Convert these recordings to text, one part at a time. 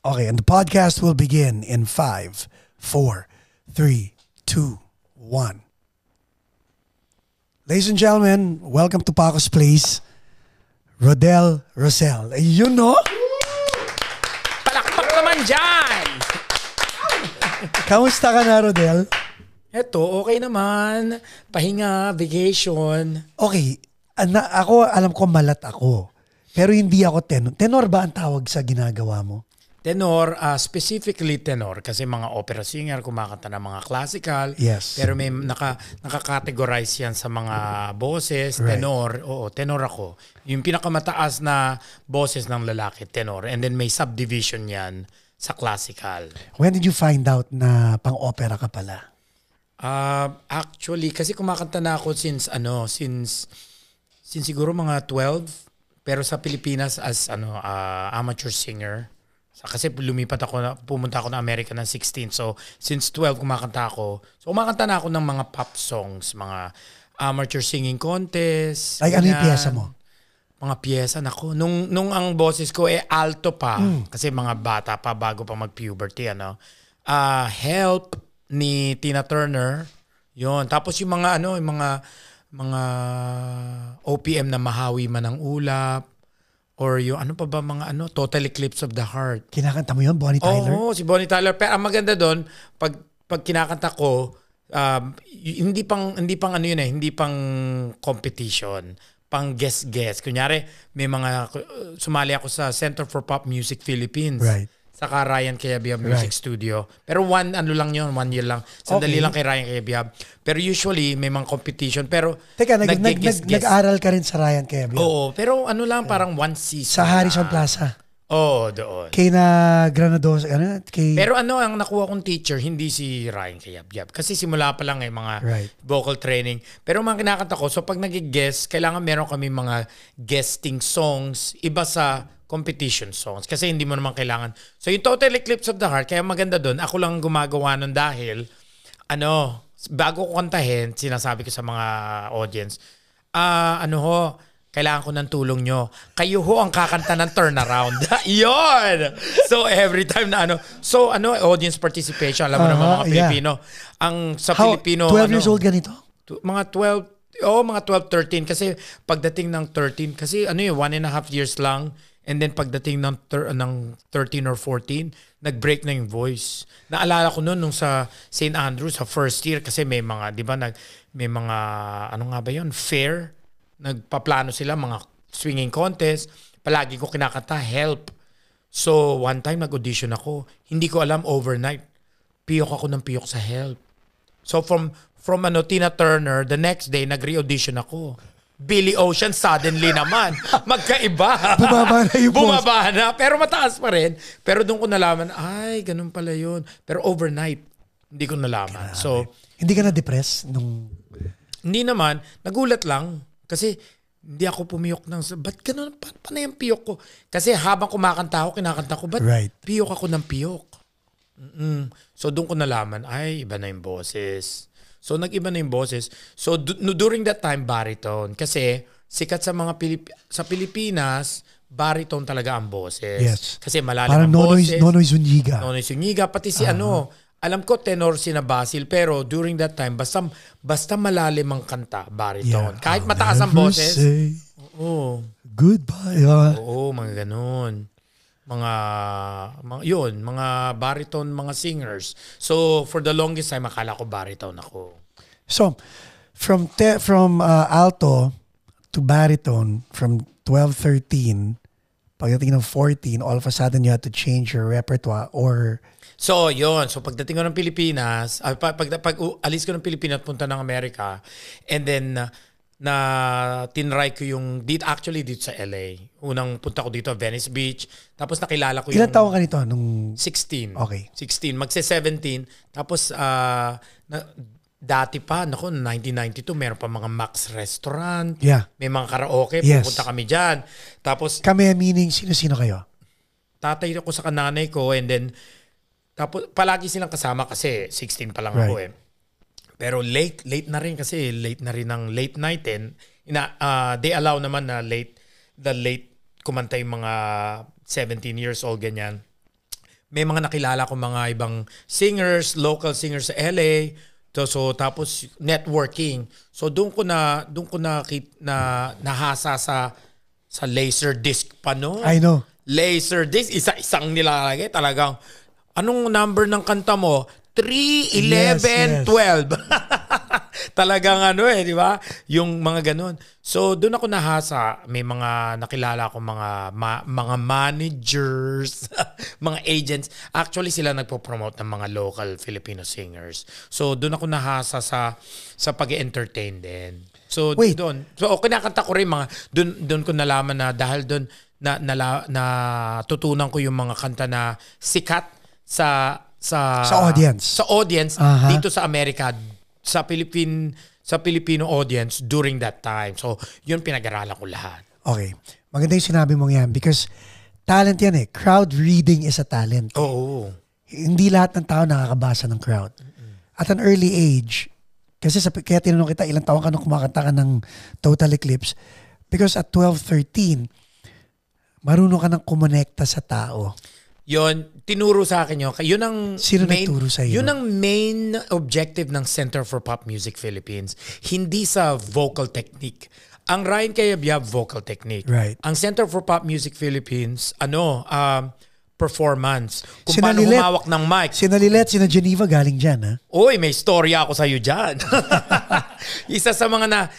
Okay, and the podcast will begin in 5, 4, 3, 2, 1. Ladies and gentlemen, welcome to Pacos Place. Rodell Rosel. You know? Palakpak naman dyan! Kamusta ka na, Rodell? Eto, okay naman. Pahinga, vacation. Okay, ako alam ko malat ako. Pero hindi ako tenor. Tenor ba ang tawag sa ginagawa mo? Tenor, specifically tenor. Kasi mga opera singer, kumakanta ng mga classical. Yes. Pero may nakakategorize yan sa mga boses. Right. Tenor, oo, tenor ako. Yung pinakamataas na boses ng lalaki, tenor. And then may subdivision yan sa classical. When did you find out na pang-opera ka pala? Actually, kasi kumakanta na ako since siguro mga 12. Pero sa Pilipinas as amateur singer. Kasi pumunta ako ng America ng 16. So, since 12 kumakanta ako. So, kumakanta na ako ng mga pop songs, mga amateur singing contest. Like, ano yung piyesa mo? Mga piyesa, nako. Nung ang boses ko alto pa. Kasi mga bata pa bago pa mag-puberty, Help ni Tina Turner. Yun. Tapos yung mga mga OPM na Mahawi Man ang Ulap. Or yung Total Eclipse of the Heart. Kinakanta mo yun, Bonnie Tyler? Oo, si Bonnie Tyler. Pero ang maganda doon, pag kinakanta ko, hindi pang competition, pang guest. Kunyari, may sumali ako sa Center for Pop Music Philippines. Right. Saka Ryan Cayabyab Music Studio. Pero 1 year lang. Sandali lang kay Ryan Cayabyab. Pero usually, may mga competition. Pero, teka, nag-aral ka rin sa Ryan Cayabyab? Oo, pero parang 1 season. Sa Harrison Plaza? Oo, doon. Kay na Granados, Pero ang nakuha kong teacher, hindi si Ryan Cayabyab. Kasi simula pa lang mga vocal training. Pero mga kinakanta ko, so pag nag-guest, kailangan meron kami mga guesting songs, iba sa competition songs. Kasi hindi mo naman kailangan. So yung Total Eclipse of the Heart, kaya maganda doon, ako lang gumagawa nun dahil, bago ko kantahin, sinasabi ko sa mga audience, kailangan ko ng tulong nyo. Kayo ho ang kakanta ng turnaround. Yon! So every time na audience participation, alam mo naman mga Pilipino. Ang sa Pilipino, 12 years old ganito? Mga 12, 13. Kasi pagdating ng 13, kasi 1.5 years lang. And then pagdating ng 13 or 14, nag-break na yung voice. Naalala ko nung sa St. Andrews, sa first year, kasi may mga, di ba, may mga, fair. Nagpaplano sila, mga swinging contest. Palagi ko kinakanta, Help. So, one time nag-audition ako. Hindi ko alam, overnight. Piyok ako ng piyok sa Help. So, from Tina Turner, the next day, nag-re-audition ako. Billy Ocean, suddenly naman. Magkaiba. Bumaba na yung Bumaba na. Pero mataas pa rin. Pero doon ko nalaman, ay, ganun pala yun. Pero overnight, hindi ko nalaman. Grabe. So, hindi ka na-depress nung... Hindi naman. Nagulat lang. Kasi, hindi ako pumiyok ba't ganun? Paano yung piyok ko? Kasi habang kumakanta ako, kinakanta ko, ba't piyok ako ng piyok? So, doon ko nalaman, ay, iba na yung boses. So, nag-iba na yung boses. So, during that time, baritone. Kasi, sikat sa mga sa Pilipinas, baritone talaga ang boses. Yes. Kasi malalim parang ang boses. Nonoy Zuniga. Nonoy Zuniga. Pati si alam ko tenor si na Basil, pero during that time, basta malalim ang kanta, baritone. Yeah. Kahit mataas ang boses. Oo. Goodbye. Oo, mga ganun. Mga baritone, mga singers. So, for the longest time, akala ko baritone ako. So, from alto to baritone, from 12, 13, pagdating ng 14, all of a sudden you had to change your repertoire or... So, yun. So, pagdating ko ng Pilipinas, pag alis ko ng Pilipinas, punta ng Amerika, and then... na tinry ko yung dito sa LA. Unang punta ko dito, Venice Beach. Tapos nakilala ko Ilan taon ka nito? Nung 16. Okay. 16. Magse-17. Tapos, dati pa, 1992, meron pa mga Max Restaurant. Yeah. May mga karaoke. Yes. Pupunta kami dyan. Tapos, kami, meaning, sino-sino kayo? Tatay ko sa kananay ko, and then, tapos, palagi silang kasama kasi 16 pa lang ako eh. Pero late na rin kasi late na rin ng late night they allow naman na late kumanta yung mga 17 years old ganyan. may mga nakilala ko mga ibang singers, local singers sa LA. So tapos networking. So doon ko na nahasa sa laser disc pa no. I know. Laser disc, isa-isang nilalagay talagang anong number ng kanta mo? 3, 11, 12. Talagang di ba? Yung mga ganun. So, doon ako nahasa. May mga nakilala ko mga managers, mga agents. Actually, sila nagpo-promote ng mga local Filipino singers. So, doon ako nahasa sa pag-entertain din. So, doon. So, kinakanta ko rin doon ko nalaman na dahil doon na tutunan ko yung mga kanta na sikat sa audience dito sa Amerika, sa Filipino audience during that time. So, yun pinag-aralan ko lahat. Okay. Maganda yung sinabi mong yan because talent yan eh. Crowd reading is a talent. Oo. Hindi lahat ng tao nakakabasa ng crowd. At an early age, kasi kaya tinanong kita, ilang taon ka nung kumakanta ka ng Total Eclipse? Because at 12, 13, marunong ka nang kumonekta sa tao. Yun, tinuro sa akin yun. Yun ang Sino nagturo sa iyo? Yun ang main objective ng Center for Pop Music Philippines. Hindi sa vocal technique. Ang Ryan Cayabyab, vocal technique. Right. Ang Center for Pop Music Philippines, performance. Kung paano humawak ng mic. Sina Lilet, sina Geneva galing dyan, ha? Uy, may storya ako sa'yo dyan. Isa sa mga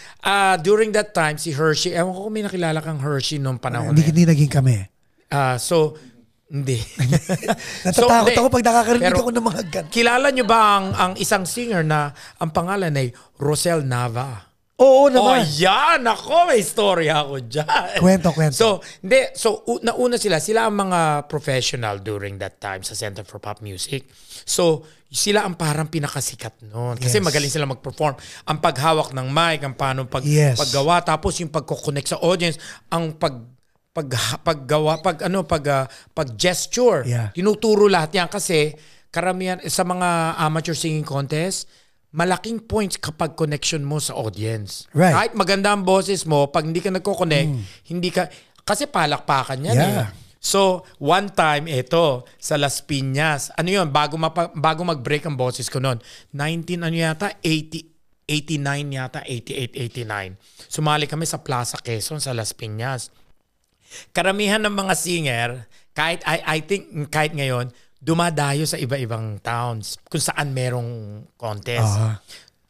during that time, si Hershey, ewan ko kung may nakilala kang Hershey noong panahon. Hindi naging kami. Hindi. Natatakot ako pag nakakarinig ako ng mga gan. Kilala nyo ba ang isang singer na ang pangalan ay Rodell Nava? Oo naman. Yan! Ako, may storya ako dyan. Kwento. Nauna sila ang mga professional during that time sa Center for Pop Music. So, sila ang parang pinakasikat noon. Kasi magaling sila mag-perform. Ang paghawak ng mic, ang paano paggawa, tapos yung pagkoconnect sa audience, ang pag-gesture. Tinuturo lahat yan kasi karamihan sa mga amateur singing contest, malaking points kapag connection mo sa audience. Right. Kahit maganda ang boses mo, pag hindi ka nagko-connect, kasi palakpakan yan eh. So, one time, sa Las Piñas, bago mag-break ang boses ko noon, 89 yata, 88, 89. Sumali kami sa Plaza Quezon sa Las Piñas. Karamihan ng mga singer, I think kahit ngayon, dumadayo sa iba-ibang towns kung saan merong contest.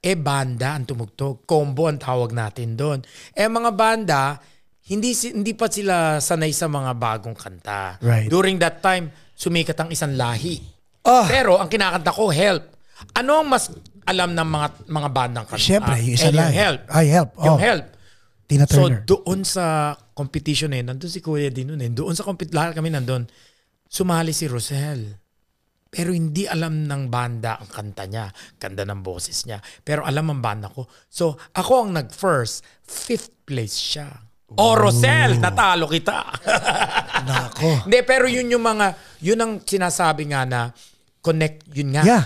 Banda ang tumugtog. Combo ang tawag natin doon. Mga banda, hindi pa sila sanay sa mga bagong kanta. Right. During that time, sumikat ang isang lahi. Pero ang kinakanta ko, Help. Ano ang mas alam ng mga bandang kanta? Siyempre, yung isang lahi. Help. Help. Yung Help. Tina Turner. So doon sa competition nandun si Kuya din noon doon sa lahat kami nandun, sumali si Rosel. Pero hindi alam ng banda ang kanta niya, ganda ng boses niya. Pero alam ang banda ko. So ako ang nag-first, 5th place siya. Rosel, natalo kita. Nako. Hindi, pero yun ang sinasabi nga na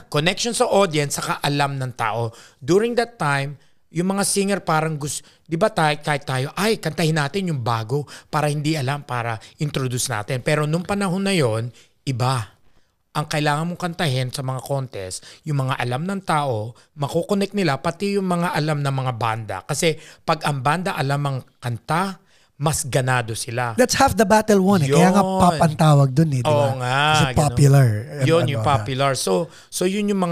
connection sa audience saka alam ng tao. During that time, yung mga singer parang gusto, di ba kahit tayo, kantahin natin yung bago para hindi alam, para introduce natin. Pero nung panahon na yon, iba. Ang kailangan mong kantahin sa mga contest, yung mga alam ng tao, makukonect nila, pati yung mga alam ng mga banda. Kasi pag ang banda alam ang kanta, mas ganado sila. That's half the battle won eh. Kaya nga pop ang tawag dun eh. Di ba? Oo nga. Kasi popular. Yun, yung popular. So yun yung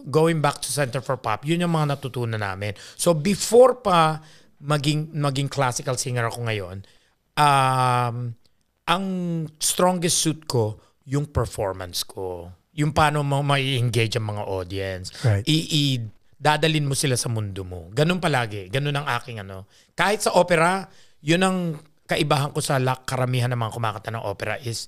going back to Center for Pop, yun yung mga natutunan namin. So before pa maging classical singer ako ngayon, ang strongest suit ko, yung performance ko. Yung paano mo mai-engage ang mga audience. Right. Dadalin mo sila sa mundo mo. Ganun palagi. Ganun ang aking Kahit sa opera, yun ang kaibahan ko sa karamihan ng mga kumakanta ng opera is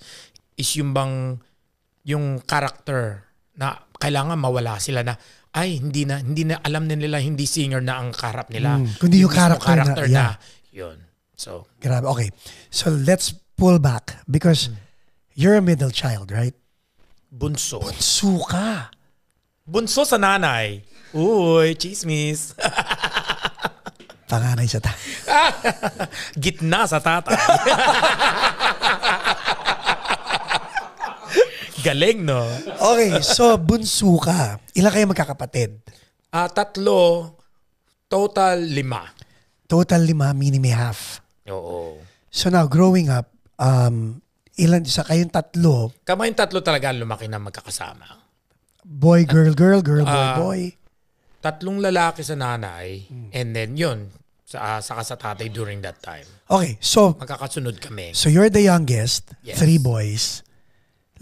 yung character na kailangan mawala sila na hindi na alam na nila, hindi singer na ang kaharap nila. Kundi yung character na yun. So, grabe. Okay. So let's pull back because you're a middle child, right? Bunso. Bunso ka. Bunso sa nanay. Uy, chismis. Panganay sa tatay. Gitna sa tatay. Galing, no? Okay, so bunso ka. Ilan kayo magkakapatid? 3, total 5. Total 5, meaning may half. Oo. So now, growing up, ilan sa kayong 3, Kamayong 3 talaga lumaki na magkakasama. boy, girl, girl, girl, boy, boy. 3 lalaki sa nanay, and then yun, saka sa tatay during that time. Okay, so Magkakasunod kami. so you're the youngest, Yes. 3 boys.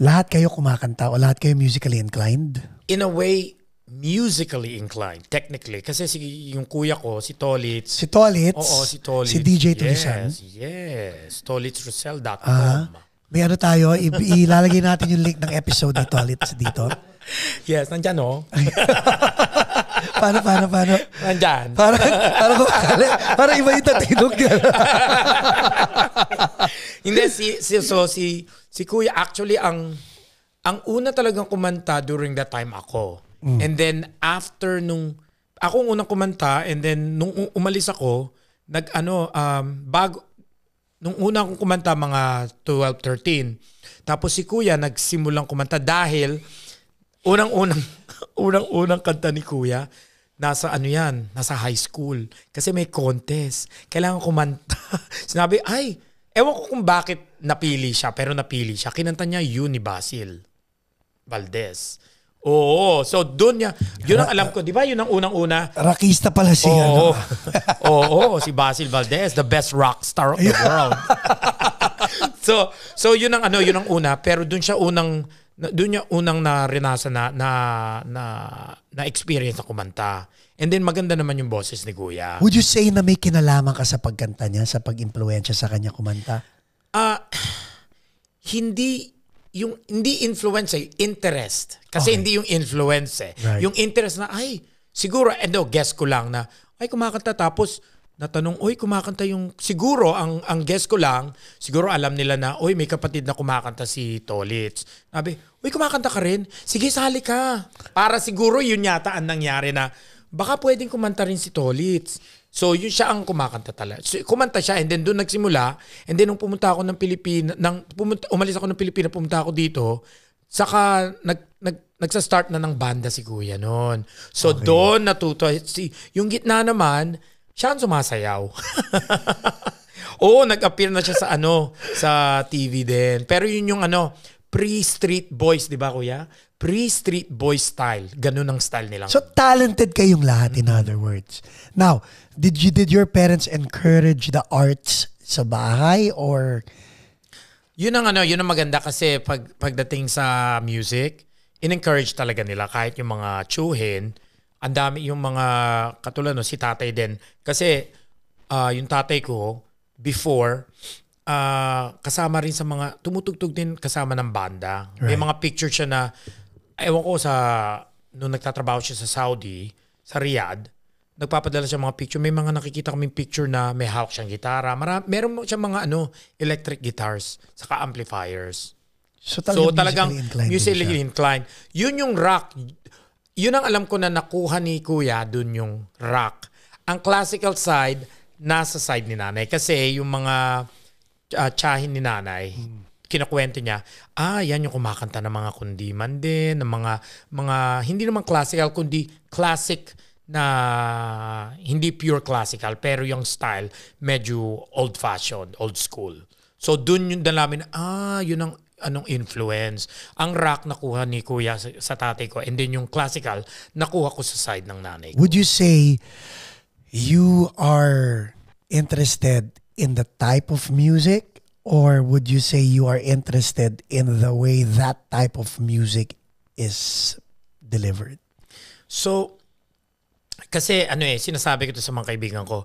Lahat kayo kumakanta o lahat kayo musically inclined? In a way, musically inclined, technically. Kasi yung kuya ko, si Tolitz. Si Tolitz? Oo, si Tolitz. Si DJ Tulisan? Yes. TolitzRosel.com. May ano tayo, ilalagay natin yung link ng episode ni Tolitz dito. Yes, nandyan, no? Paano? Nandyan. Parang iba yung tatinog niya. Hindi, si kuya, actually, ang una talagang kumanta during that time ako. And then, after akong unang kumanta, and then, nung umalis ako, nung una akong kumanta, mga 12, 13. Tapos si kuya, nagsimulang kumanta dahil, unang kanta ni kuya, nasa high school. Kasi may contest. Kailangan kumanta. Sinabi, ewan ko kung bakit napili siya, pero napili siya. Kinanta niya yun ni Basil Valdez. Oo. So, yun ang alam ko. Di ba yun ang unang-una? Rockista pala siya. Oo. Oo, si Basil Valdez, the best rock star of the world. So yun ang una. Pero doon niya unang naranasan na experience na kumanta. And then maganda naman yung boses ni Kuya. Would you say na may kinalaman ka sa pagkanta niya, sa pag-impluensya sa kanya kumanta? Hindi influence interest. Kasi hindi yung influence Right. Yung interest na, siguro, guess ko lang na, kumakanta tapos, natanong, kumakanta yung, siguro, ang guess ko lang, siguro alam nila na, may kapatid na kumakanta si Tolitz. Sabi, kumakanta ka rin? Sige, sali ka. Para siguro yun yata ang nangyari na, baka pwedeng kumanta rin si Tolitz. So, yun siya ang kumakanta talaga. So, kumanta siya and then doon nagsimula. And then nung pumunta ako ng Pilipinas, umalis ako ng Pilipinas, pumunta ako dito, saka nagsa-start na ng banda si Kuya noon. So, doon natuto. Yung gitna naman, siya ang sumasayaw. Oo, nag-appear na siya sa TV din. Pero yun yung pre-Street Boys, di ba Kuya? Pre-Street Boys style. Ganun ang style nila. So talented kayong lahat, in other words. Now, did your parents encourage the arts sa bahay or? Yun ang maganda kasi pagdating sa music, in-encourage talaga nila kahit yung mga tsuhin, ang dami yung mga katulad si tatay din. Kasi yung tatay ko before kasama rin sa mga tumutugtog din kasama ng banda. Right. May mga picture siya na ewan ko nung nagtatrabaho siya sa Saudi, sa Riyadh, nagpapadala siya mga picture. May mga nakikita kaming picture na may hawak siyang gitara. Meron siya mga electric guitars, saka amplifiers. So talagang musically inclined. Yun yung rock. Yun ang alam ko na nakuha ni Kuya, dun yung rock. Ang classical side, nasa side ni nanay. Kasi yung mga tsahin ni nanay, kinakwento niya, yan yung kumakanta ng mga kundiman din, ng mga hindi naman classical, kundi classic na hindi pure classical, pero yung style, medyo old-fashioned, old school. So, dun yung namin, yun ang influence. Ang rock nakuha ni Kuya sa tatay ko, and then yung classical, nakuha ko sa side ng nanay ko. Would you say you are interested in the type of music? Or would you say you are interested in the way that type of music is delivered? So, kasi sinasabi ko to sa mga kaibigan ko,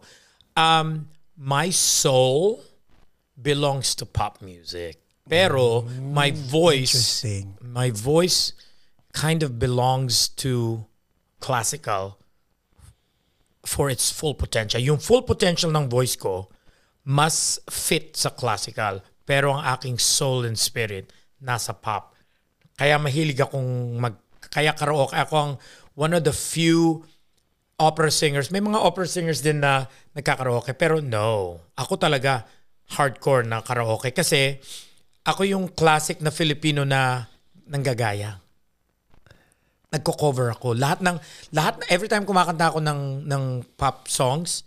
my soul belongs to pop music. Pero my voice kind of belongs to classical for its full potential. Yung full potential ng voice ko, mas fit sa classical. Pero ang aking soul and spirit nasa pop. Kaya mahilig akong kaya karaoke. Ako ang one of the few opera singers. May mga opera singers din na nagkakaraoke. Pero no. Ako talaga hardcore na karaoke. Kasi ako yung classic na Filipino na nanggagaya. Nagko-cover ako. Every time kumakanta ako ng pop songs,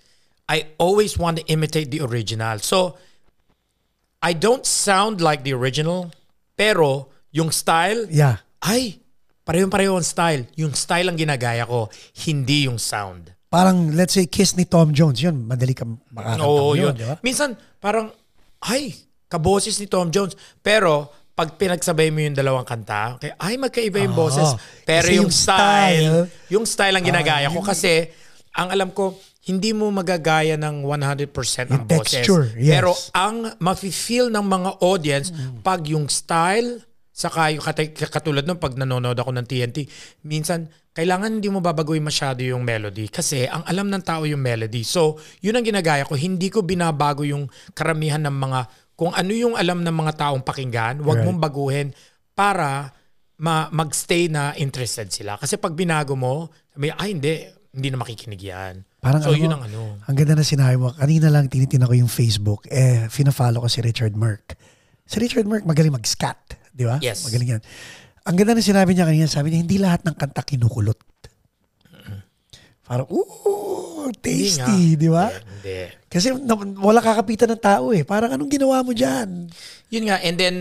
I always want to imitate the original. So, I don't sound like the original, pero yung style, ay, pareho-pareho ang style. Yung style ang ginagaya ko, hindi yung sound. Parang, let's say, Kiss ni Tom Jones. Yun, madali ka makakanta. Oo, yun. Diba? Minsan, parang, ay, kaboses ni Tom Jones. Pero, pag pinagsabay mo yung dalawang kanta, ay, magkaiba yung boses. Pero yung style ang ginagaya ko. Kasi, ang alam ko, hindi mo magagaya ng 100% ang boses. Texture, yes. Pero ang mafe-feel ng mga audience, pag yung style, saka yung katulad nung pag nanonood ako ng TNT, minsan, kailangan hindi mo babaguhin masyado yung melody. Kasi ang alam ng tao yung melody. So, yun ang ginagaya ko. Hindi ko binabago yung karamihan ng mga, kung ano yung alam ng mga taong pakinggan, wag mong baguhin para magstay na interested sila. Kasi pag binago mo, sabi, ay hindi na makikinig yan. Parang so, yun ang ano. Ang ganda na sinabi mo. Kanina lang tinitin ko yung Facebook. Fina-follow ko si Richard Merck. Si Richard Merck magaling mag-scat. Di ba? Yes. Magaling yan. Ang ganda na sinabi niya kanina. Sabi niya, hindi lahat ng kanta kinukulot. Parang, tasty. Di ba? Hindi. Kasi wala kakapitan ng tao eh. Parang anong ginawa mo dyan? Yun nga. And then,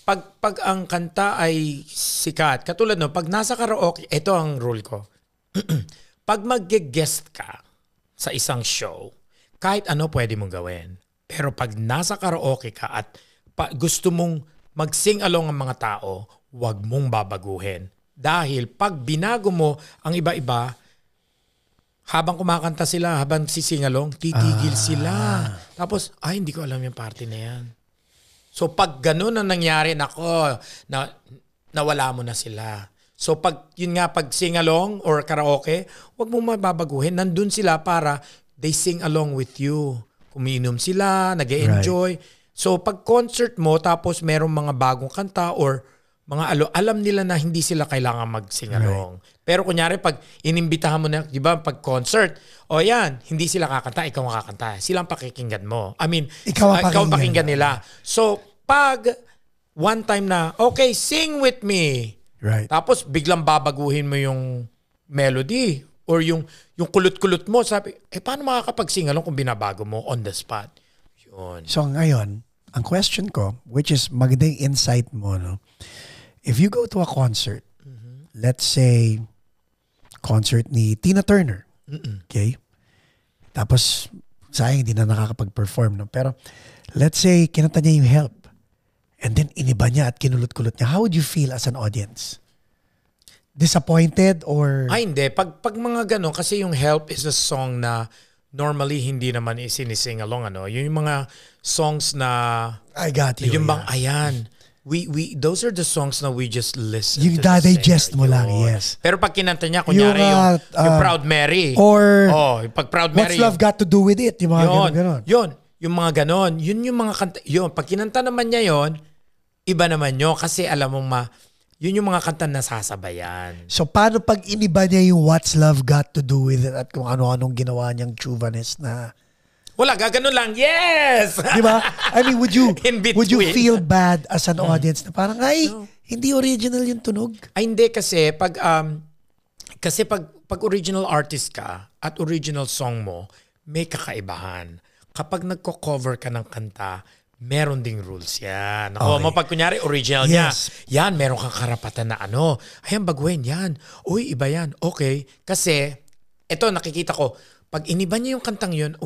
pag ang kanta ay sikat, katulad no, pag nasa karaoke, ito ang rule ko. Pag mag-guest ka sa isang show, kahit ano pwede mong gawin. Pero pag nasa karaoke ka at gusto mong mag-sing along ang mga tao, huwag mong babaguhin. Dahil pag binago mo ang iba-iba, habang kumakanta sila, habang sising along, titigil sila. Tapos, hindi ko alam yung party na yan. So pag ganun ang nangyari, nawala mo na sila. So pag sing along or karaoke, wag mo mababaguhin. Nandun sila para they sing along with you. Kumiinom sila, nag-enjoy. Right. So pag concert mo tapos merong mga bagong kanta or mga alam nila na hindi sila kailangan mag-sing along. Right. Pero kunyari pag inimbitahan mo na, di ba, pag concert, yan, hindi sila kakanta, ikaw makakanta. Silang pakikinggan mo. I mean, ikaw pakinggan nila. So pag one time na, okay, sing with me. Right. Tapos biglang babaguhin mo yung melody or yung kulot-kulot mo. Sabi, paano makakapag-sing along kung binabago mo on the spot? Yun. So ngayon, ang question ko, which is magandang insight mo, no? If you go to a concert, let's say, concert ni Tina Turner, okay? Tapos, sayang hindi na nakakapag-perform, no? Pero, let's say, kinanta niya yung Help. And then, iniba niya at kinulot-kulot niya. How would you feel as an audience? Disappointed or... Hindi. Pag mga ganon, kasi yung Help is a song na normally hindi naman isinising along, ano? Yung mga songs na... I got you. Yung bang, ayan. Those are the songs na we just listen yung to. Yung digest mo lang, yes. Pero pag kinanta niya, kunyari yung Proud Mary. Or... pag Proud Mary. What's Love Got to Do With It? Yung mga ganon. Yung mga ganon. Yun yung mga kanta. Yun, pag kinanta naman niya yun, iba naman yun. Kasi alam mong yun yung mga kanta na sasabayan. So, paano pag iniba niya yung What's Love Got to Do With It at kung ano-anong ginawa niyang chuvanes na... Wala, gaganon lang. Yes! Di ba? I mean, would you feel bad as an audience na parang, hindi original yung tunog? Hindi kasi pag original artist ka at original song mo, may kakaibahan. Kapag nagko-cover ka ng kanta, meron ding rules yan. Nakuha mo pag kunyari original niya, yan, meron kang karapatan na ayan, baguhin yan. Uy, iba yan. Okay. Kasi, eto, nakikita ko, pag iniba niya yung kantang yun,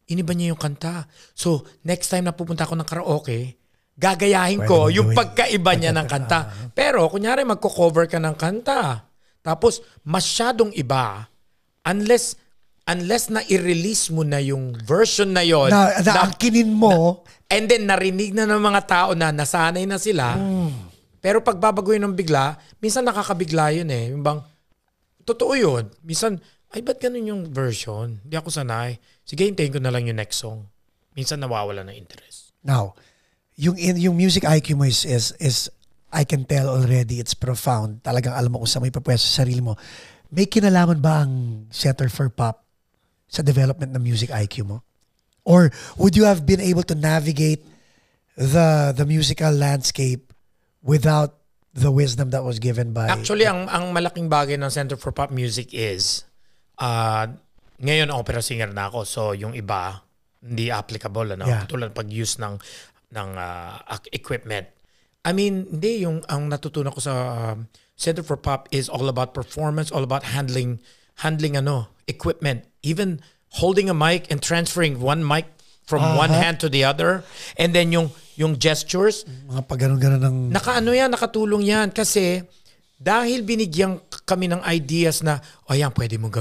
iniba niya yung kanta. So, next time na pupunta ako ng karaoke, gagayahin ko yung pagkaiba niya ng kanta. Pero, kunyari, magko-cover ka ng kanta. Tapos, masyadong iba. Unless na i-release mo na yung version na yon na angkinin mo. And then, narinig na ng mga tao na nasanay na sila. Pero pag babaguhin ng bigla, minsan nakakabigla yun eh. Yung bang, totoo yun. Minsan, ba't ganun yung version? Hindi ako sanay. Sige, hintayin ko na lang yung next song. Minsan nawawala ng interest. Now, yung music IQ mo is I can tell already, it's profound. Talagang alam mo kung saan may papwesto sa sarili mo. May kinalaman ba ang Center for Pop sa development ng music IQ mo? Or would you have been able to navigate the musical landscape without the wisdom that was given by... Actually, ang malaking bagay ng Center for Pop Music is, ngayon opera singer na ako, so yung iba, hindi applicable, ano? Tulad pag-use ng equipment. I mean, hindi, ang natutunan ko sa Center for Pop is all about performance, all about handling equipment, even holding a mic and transferring one mic from one hand to the other, and then yung gestures, mga pag-ganon-ganon ng... nakatulong yan kasi dahil binigyan kami ng ideas na, yan, pwede mong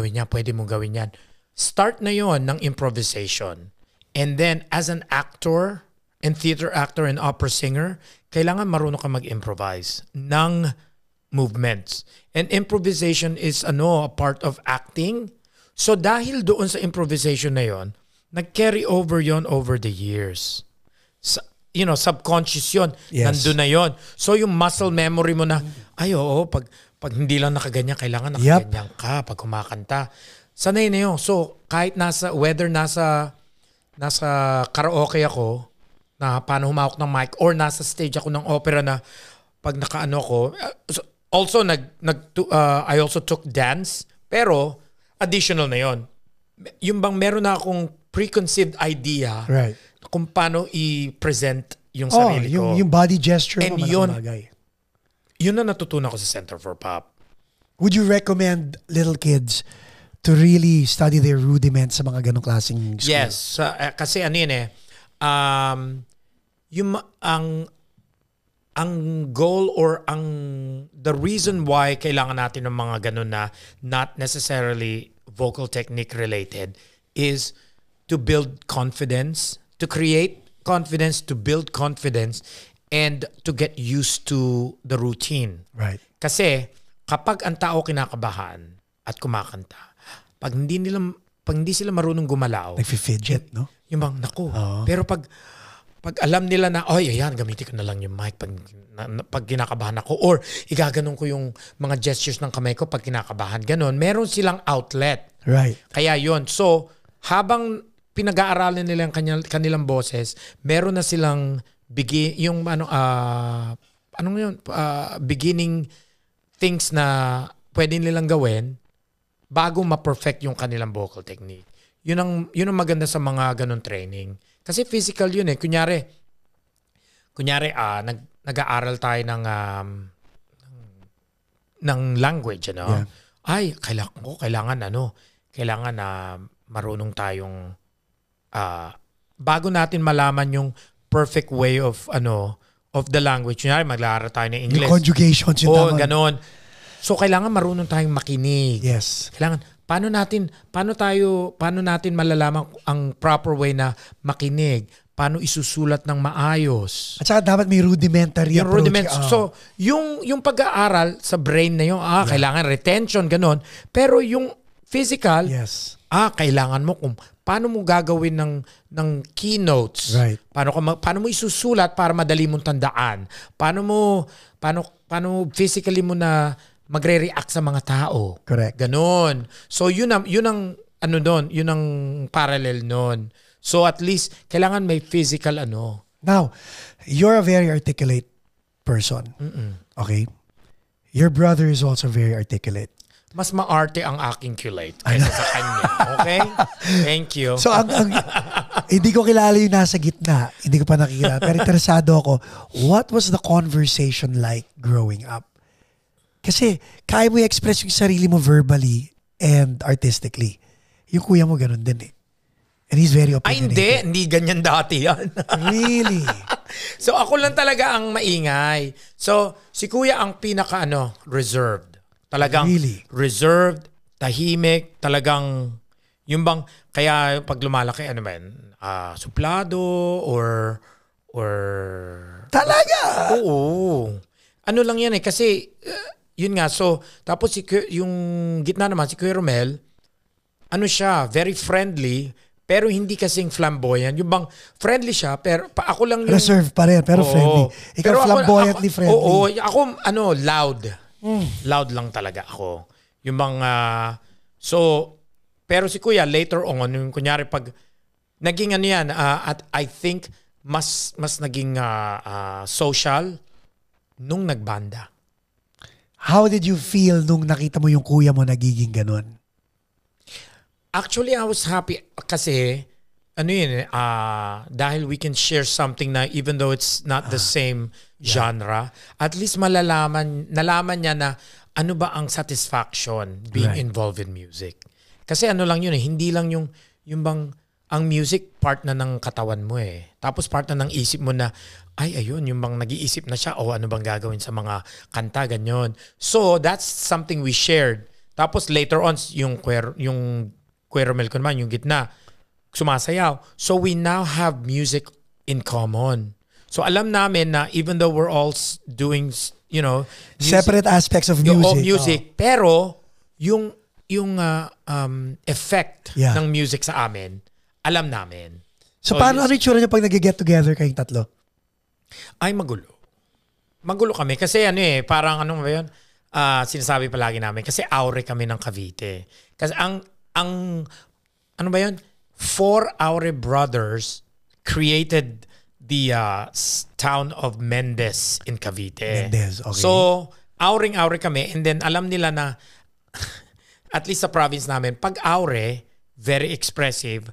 gawin yan. Start na yon ng improvisation. And then as an actor and theater actor and opera singer, kailangan marunong ka mag-improvise ng movements. And improvisation is a part of acting. So dahil doon sa improvisation na yon, nag-carry over yon over the years. Subconscious yon. Yes. Nandun na yon. So yung muscle memory mo na, pag hindi lang nakaganyan, kailangan nakaganyan ka pag kumakanta. Sanay na yun. So kahit nasa karaoke ako, na paano humawak ng mic, or nasa stage ako ng opera na pag nakaano ko, also I also took dance, pero additional na yon. Yung bang meron na akong preconceived idea kung paano i-present yung sarili ko. Yung body gesture and mo, malaking bagay. Yun na natutunan ko sa Center for Pop. Would you recommend little kids to really study their rudiments sa mga ganong klaseng school? Yes. Kasi ano yun ang goal or the reason why kailangan natin ng mga ganon na not necessarily vocal technique related is to build confidence, to create confidence, to build confidence, and to get used to the routine. Right. Kasi kapag ang tao kinakabahan at kumakanta, pag hindi sila marunong gumalaw, nag-fidget, no? Yung bang, naku. Pero pag alam nila na, ayan, gamitin ko na lang yung mic pag kinakabahan ako, or igaganon ko yung mga gestures ng kamay ko pag kinakabahan, ganon, meron silang outlet. Right. Kaya yon. So, habang pinag-aaralan nila ang kanilang boses, meron na silang beginning things na pwede nilang gawin bago ma-perfect yung kanilang vocal technique. Yun ang maganda sa mga ganun training. Kasi physical yun eh. Kunyari, nag-aaral tayo ng language, ano? Yeah. Ay, kailangan na marunong tayong bago natin malaman yung perfect way of the language. Kunyari, mag-aaral tayo ng English. Yung conjugations, yung tama. Ganon. So kailangan marunong tayong makinig. Yes. Kailangan paano natin malalaman ang proper way na makinig? Paano isusulat ng maayos? At saka dapat may rudimentary yung approach. So, yung pag-aaral sa brain na yun, kailangan retention, ganon. Pero yung physical, yes. Kailangan mo kung paano mo gagawin ng keynotes. Right. Paano mo isusulat para madali mong tandaan? Paano physically mo na magre-react sa mga tao? Correct. Ganon. So yun ang parallel nun. So at least kailangan may physical Now, you're a very articulate person. Okay? Your brother is also very articulate. Mas maarte ang aking culate kaysa sa kanya. Okay? Thank you. So, hindi ko kilala yung nasa gitna. Hindi ko pa nakikilala. Pero interesado ako, what was the conversation like growing up? Kasi, kaya mo i-express yung sarili mo verbally and artistically. Yung kuya mo ganun din eh. And he's very opinionated. Ay, hindi ganyan dati yan. Really? So, ako lang talaga ang maingay. So, si kuya ang reserved. Talagang reserved, tahimik, talagang, yung bang, kaya pag lumalaki, suplado, or Talaga? Oo. Ano lang yan eh, kasi, yun nga, so, tapos yung gitna naman, si Kuya Romel, siya, very friendly, pero hindi kasing flamboyant. Yung bang friendly siya, pero ako lang yung... Reserve pa rin, pero friendly. Ikaw pero flamboyantly friendly. Oo, ako, loud. Loud lang talaga ako. Yung bang, pero si Kuya, later on, yung kunyari pag, naging at I think, mas naging social nung nagbanda. How did you feel nung nakita mo yung kuya mo nagiging ganun? Actually, I was happy kasi ano yun, dahil we can share something na even though it's not the same genre, at least nalaman niya na ano ba ang satisfaction being involved in music. Kasi ano lang yun hindi lang yung bang ang music part na ng katawan mo Tapos part na ng isip mo na ay ayun yung bang nag-iisip na siya ano bang gagawin sa mga kanta ganyan. So that's something we shared. Tapos later on yung Cueromel ko naman yung gitna sumasayaw. So we now have music in common. So alam namin na even though we're all doing music, separate aspects of music. Pero yung effect ng music sa amin, alam namin. So paano ano yung tsura niyo pag nag-get together kayong tatlo? Ay magulo. Magulo kami kasi parang ano ba yun? Sinasabi palagi namin kasi aure kami ng Cavite. Kasi ang ano ba yun? 4 Aure brothers created the town of Mendez in Cavite. Mendez, okay. So, aure kami and then alam nila na at least sa province namin, pag aure, very expressive,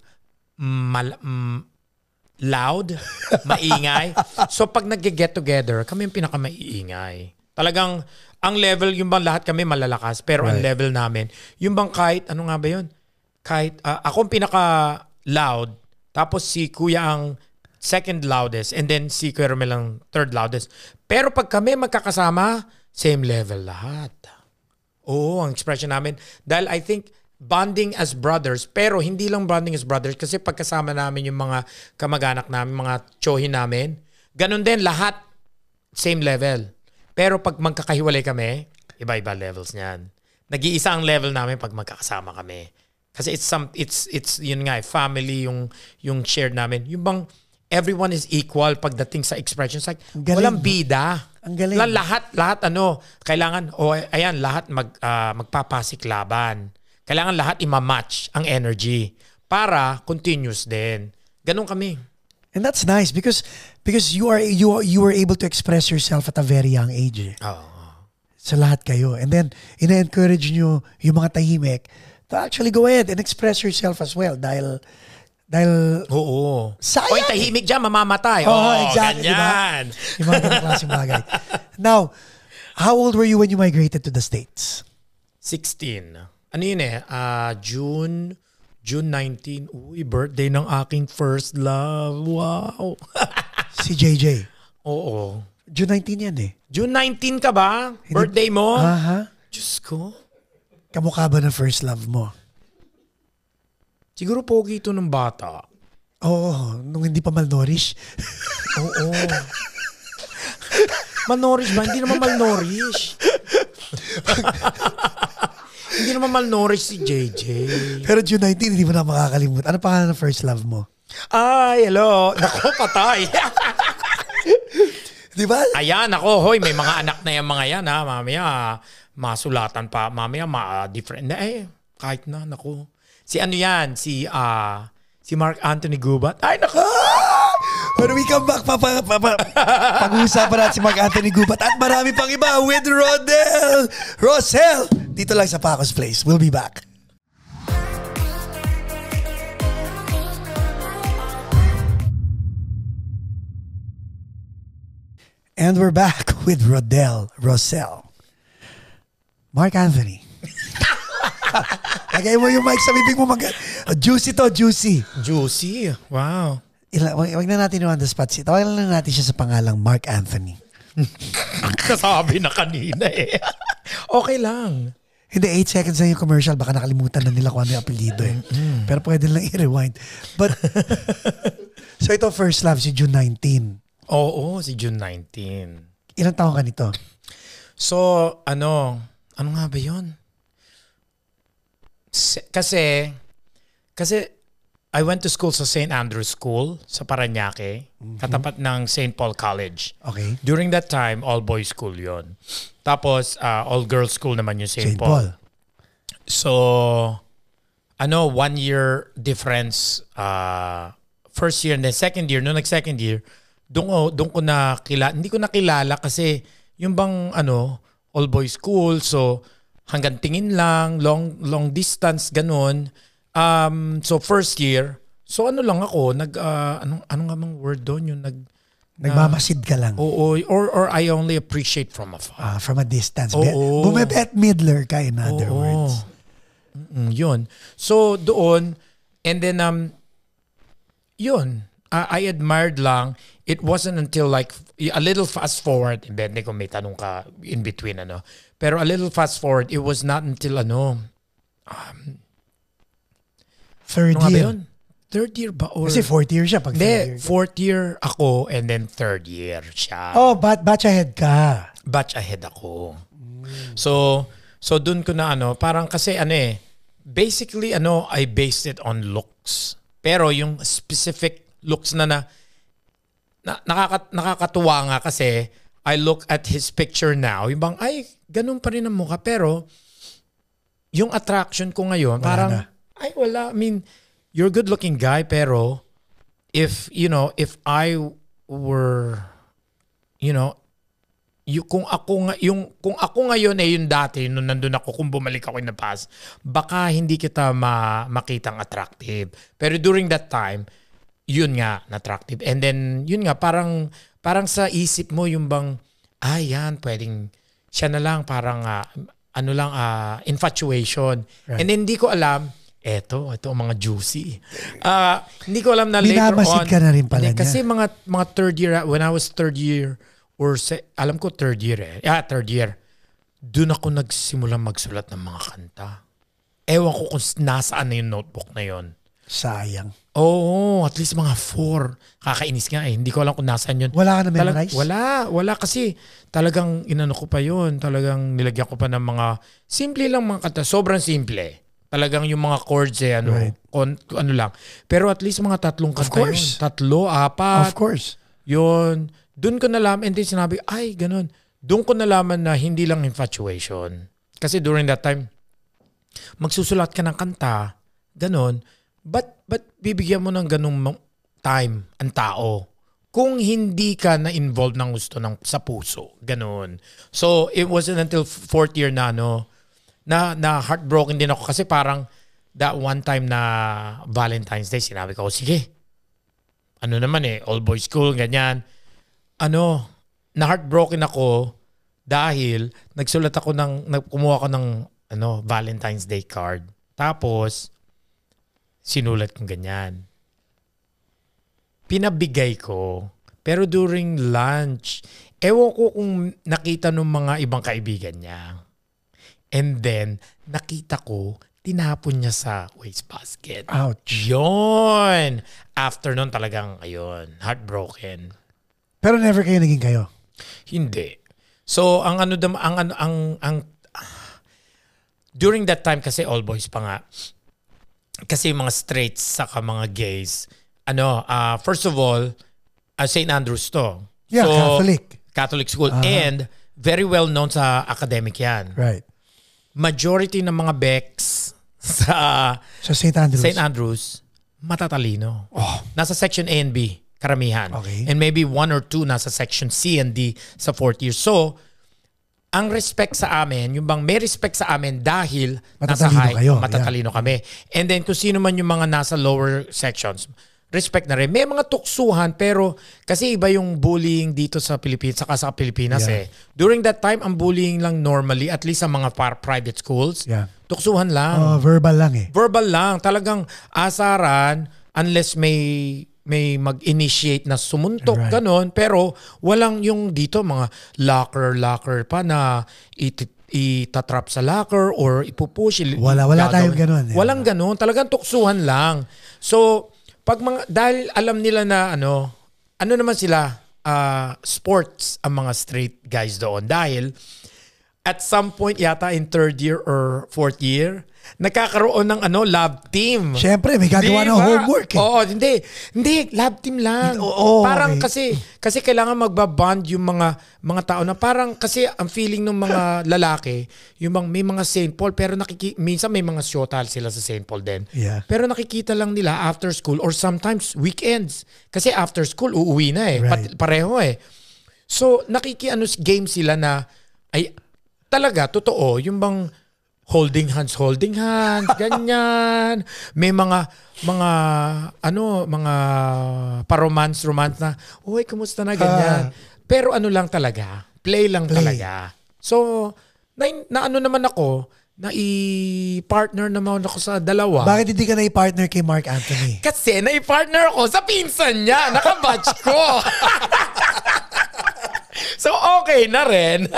loud, maingay. So pag nag-get together, kami yung pinaka-maiingay. Talagang ang level, yung bang lahat kami malalakas, pero ang level namin, yung bang kahit, ano nga ba yun? Kahit, ako ang pinaka-loud, tapos si Kuya ang second loudest, and then si Kuya Romel ang third loudest. Pero pag kami magkakasama, same level lahat. Oo, ang expression namin. Dahil I think, bonding as brothers, pero hindi lang bonding as brothers kasi pagkasama namin yung mga kamag-anak namin, mga tsohin namin, ganun din lahat, same level. Pero pag magkakahiwalay kami, iba-iba levels niyan. Nag-iisa ang level namin pag magkakasama kami. Kasi it's yun nga, family yung shared namin. Yung bang everyone is equal pagdating sa expressions. Like, walang bida. Ang galing. Lahat kailangan, ayan, lahat magpapasiklaban. Kailangan lahat ima-match ang energy para continuous din. Ganun kami. And that's nice because you were able to express yourself at a very young age. Sa lahat kayo. And then ina-encourage nyo yung mga tahimik to actually go ahead and express yourself as well dahil oo. Sayang. Oy, tahimik dyan, mamamatay. Exactly. Ganyan. Diba? Yung mga ganang klaseng bagay. Now, how old were you when you migrated to the States? 16. Ano yun June 19. Uy, birthday ng aking first love. Wow. Si JJ. Oo. June 19 yan June 19 ka ba? Birthday mo? Diyos ko. Kamukha ba ng first love mo? Siguro pogi ito ng bata. Oo, nung hindi pa malnourished. Oo. Malnourished ba? Hindi naman malnourished. Hindi naman malnourished si JJ. Pero June 19, hindi mo na makakalimutan. Ano pangalan ng first love mo? Ay, hello. Naku, patay. Di ba? Ayan, ako, hoy, may mga anak na yung mga yan, ha. Mamaya, masulatan pa. Mamaya, different na. Kahit na, naku. Si ano yan? Si Mark Anthony Gubat. Ay, naku! When we come back, pag-uusapan natin si Mark Anthony Gubat at marami pang iba with Rodell Rosel. Dito lang sa Pacos Place. We'll be back. And we're back with Rodell Rosel. Mark Anthony. Lagay mo yung mic sa bibig mo. Juicy to, juicy. Juicy? Wow. Wag na natin on the spot. Tawagan lang natin siya sa pangalang Mark Anthony. Kasabi na kanina Okay lang. Hindi, 8 seconds na yung commercial. Baka nakalimutan na nila kung ano yung apelido Pero pwede lang i-rewind. But, so ito first love, si June 19. Oo, si June 19. Ilang taon ka nito? So, ano nga ba yun? Kasi I went to school sa St. Andrew's School sa Parañaque, katapat ng St. Paul College. Okay. During that time, all-boys school yon. Tapos, all-girls school naman yung St. Paul. So, 1 year difference, first year and then second year. Noong nag-second year, doon ko nakilala, hindi ko nakilala kasi yung bang all boys school. So hanggang tingin lang, long distance ganun. So first year, so ano lang ako, ano nga bang word doon yung Nagmamasid ka lang. Oo, or I only appreciate from afar. From a distance. Oo. Bumibet midler ka in other words. Yun. So doon, and then yun, I admired lang. It wasn't until like a little fast forward, hindi ko may tanong ka in between pero a little fast forward, it was not until third ano nga ba year. yun? Third year ba? Or, Kasi fourth year siya. Pag hindi, fourth year ako and then third year siya. Oh, batch ahead ka. Batch ahead ako. So dun ko na parang kasi basically I based it on looks. Pero yung specific looks na nakakatuwa nga kasi I look at his picture now, yung bang ay ganun pa rin ang mukha, pero yung attraction ko ngayon parang wala. I mean, you're a good-looking guy, pero if I were, kung ako ngayon yung dati nung nandun ako, kung bumalik ako in the past, baka hindi kita makitang attractive. Pero during that time, yun nga, attractive. And then yun nga, parang sa isip mo yung bang yan, pwedeng siya na lang, parang infatuation. Right. And then hindi ko alam, ito ang mga juicy. Hindi ko alam na later on. Ka na rin pala niya. Kasi mga third year, when I was third year, alam ko third year third year, doon ako nagsimula magsulat ng mga kanta. Ewan ko kung nasaan na yung notebook na yon. Sayang. Oo, at least mga 4. Kakainis nga Hindi ko alam kung nasaan yun. Wala ka na memorize? Wala kasi talagang inano ko pa yun. Talagang nilagyan ko pa ng mga simple lang mga kanta. Sobrang simple. Talagang yung mga chords right. Ano lang. Pero at least mga 3 kanta yun. 3, 4. Of course. Yun. Doon ko nalaman, and then sinabi, ay, ganun. Doon ko nalaman na hindi lang infatuation. Kasi during that time, magsusulat ka ng kanta, ganun. But bibigyan mo ng ganung time ang tao kung hindi ka na-involved ng gusto sa puso. Ganun. So, it wasn't until fourth year na heartbroken din ako kasi parang that one time na Valentine's Day, sinabi ko, sige, all boys school, ganyan. Na heartbroken ako dahil kumuha ko ng Valentine's Day card. Tapos, sinulat kong ganyan. Pinabigay ko. Pero during lunch, ewan ko kung nakita ng mga ibang kaibigan niya. And then, nakita ko, tinapon niya sa wastebasket. Ouch. Yun. After nun talagang, heartbroken. Pero never kayo naging kayo? Hindi. So, during that time kasi all boys pa nga, kasi mga straights saka mga gays, first of all, St. Andrews to. Yeah, so, Catholic school. And very well known sa academic yan. Right. Majority ng mga Becks sa St. Andrews, matatalino. Oh. Nasa section A and B, karamihan. Okay. And maybe 1 or 2 nasa section C and D sa 4th year. So, ang respect sa amin, yung bang may respect sa amin dahil nasa high, matatalino kami. And then kung sino man yung mga nasa lower sections, respect na rin. May mga tuksuhan pero kasi iba yung bullying dito sa Pilipinas saka sa Pilipinas During that time, ang bullying lang normally, at least sa mga private schools, tuksuhan lang. Verbal lang Verbal lang. Talagang asaran unless may mag-initiate na sumuntok, ganon. Pero walang yung dito, mga locker pa na itatrap sa locker or ipupush. Wala tayong ganon. Walang ganon. Talagang tuksuhan lang. So, dahil alam nila na ano naman sila, sports ang mga straight guys doon. Dahil at some point yata in 3rd year or 4th year, nagkakaroon ng lab team. Siyempre, may gagawa ng homework. Oo, hindi, lab team lang. Parang kasi kailangan magbabond yung mga tao na parang kasi ang feeling ng mga lalaki, yung may mga St. Paul, pero minsan may mga showtal sila sa St. Paul din. Yeah. Pero nakikita lang nila after school or sometimes weekends. Kasi after school, uuwi na Right. Pareho So, game sila na, talaga, totoo, yung bang holding hands, ganyan. May mga romance na, uy, kumusta na, ganyan. Pero ano lang talaga, play lang talaga. So, na ano naman ako, na-i-partner naman ako sa dalawa. Bakit hindi ka na-i-partner kay Mark Anthony? Kasi na-i-partner ako sa pinsan niya, nakabatch ko. So, okay na rin.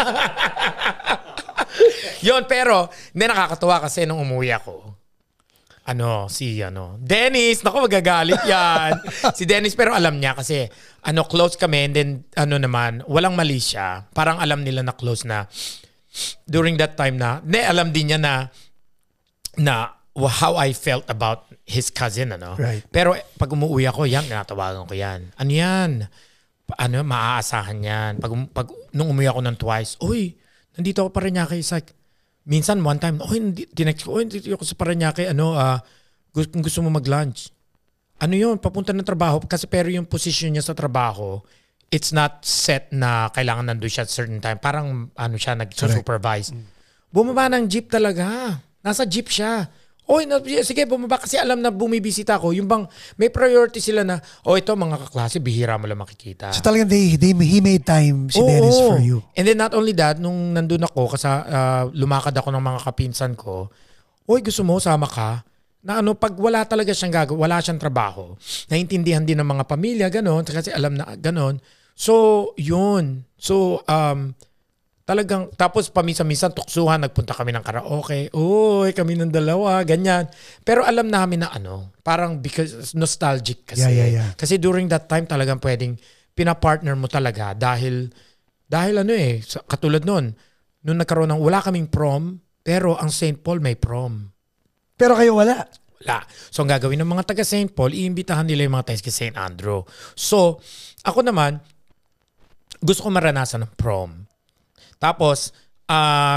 Yun, pero hindi nakakatuwa kasi nung umuwi ako. Dennis, naku magagalit yan. Si Dennis, pero alam niya kasi close kami and then naman, walang mali siya. Parang alam nila na close na during that time alam din niya na how I felt about his cousin, Right. Pero pag umuwi ako, natawagan ko yan. Ano yan? Maaasahan yan. Pag nung umuwi ako ng twice, uy, nandito ako pa rin niya kay Isaac. Minsan, one time, tinext ko, nandito ako sa Paranaque, kung gusto mo mag-lunch. Ano yun? Papunta ng trabaho. Kasi pero yung position niya sa trabaho, it's not set na kailangan nandun siya at certain time. Parang siya nag-supervise. Bumaba ng jeep talaga. Nasa jeep siya. Sige, bumaba kasi alam na bumibisita ako. Yung bang may priority sila na, ito mga kaklase, bihira mo lang makikita. So talagang he made time si Dennis for you. And then not only that, nung nandun ako, lumakad ako ng mga kapinsan ko, gusto mo, sama ka? Na pag wala talaga siyang wala siyang trabaho, naintindihan din ng mga pamilya, ganon, kasi alam na ganon. So, yun. So, talagang, tapos paminsan-minsan tuksuhan, nagpunta kami ng karaoke. Kami ng dalawa, ganyan. Pero alam namin na parang because nostalgic kasi. Yeah. Kasi during that time talagang pwedeng pinapartner mo talaga dahil katulad nung nagkaroon ng, wala kaming prom, pero ang St. Paul may prom. Pero kayo wala. Wala. So ang gagawin ng mga taga St. Paul, iimbitahan nila yung mga taga St. Andrew. So, ako naman, gusto ko maranasan ng prom. Tapos,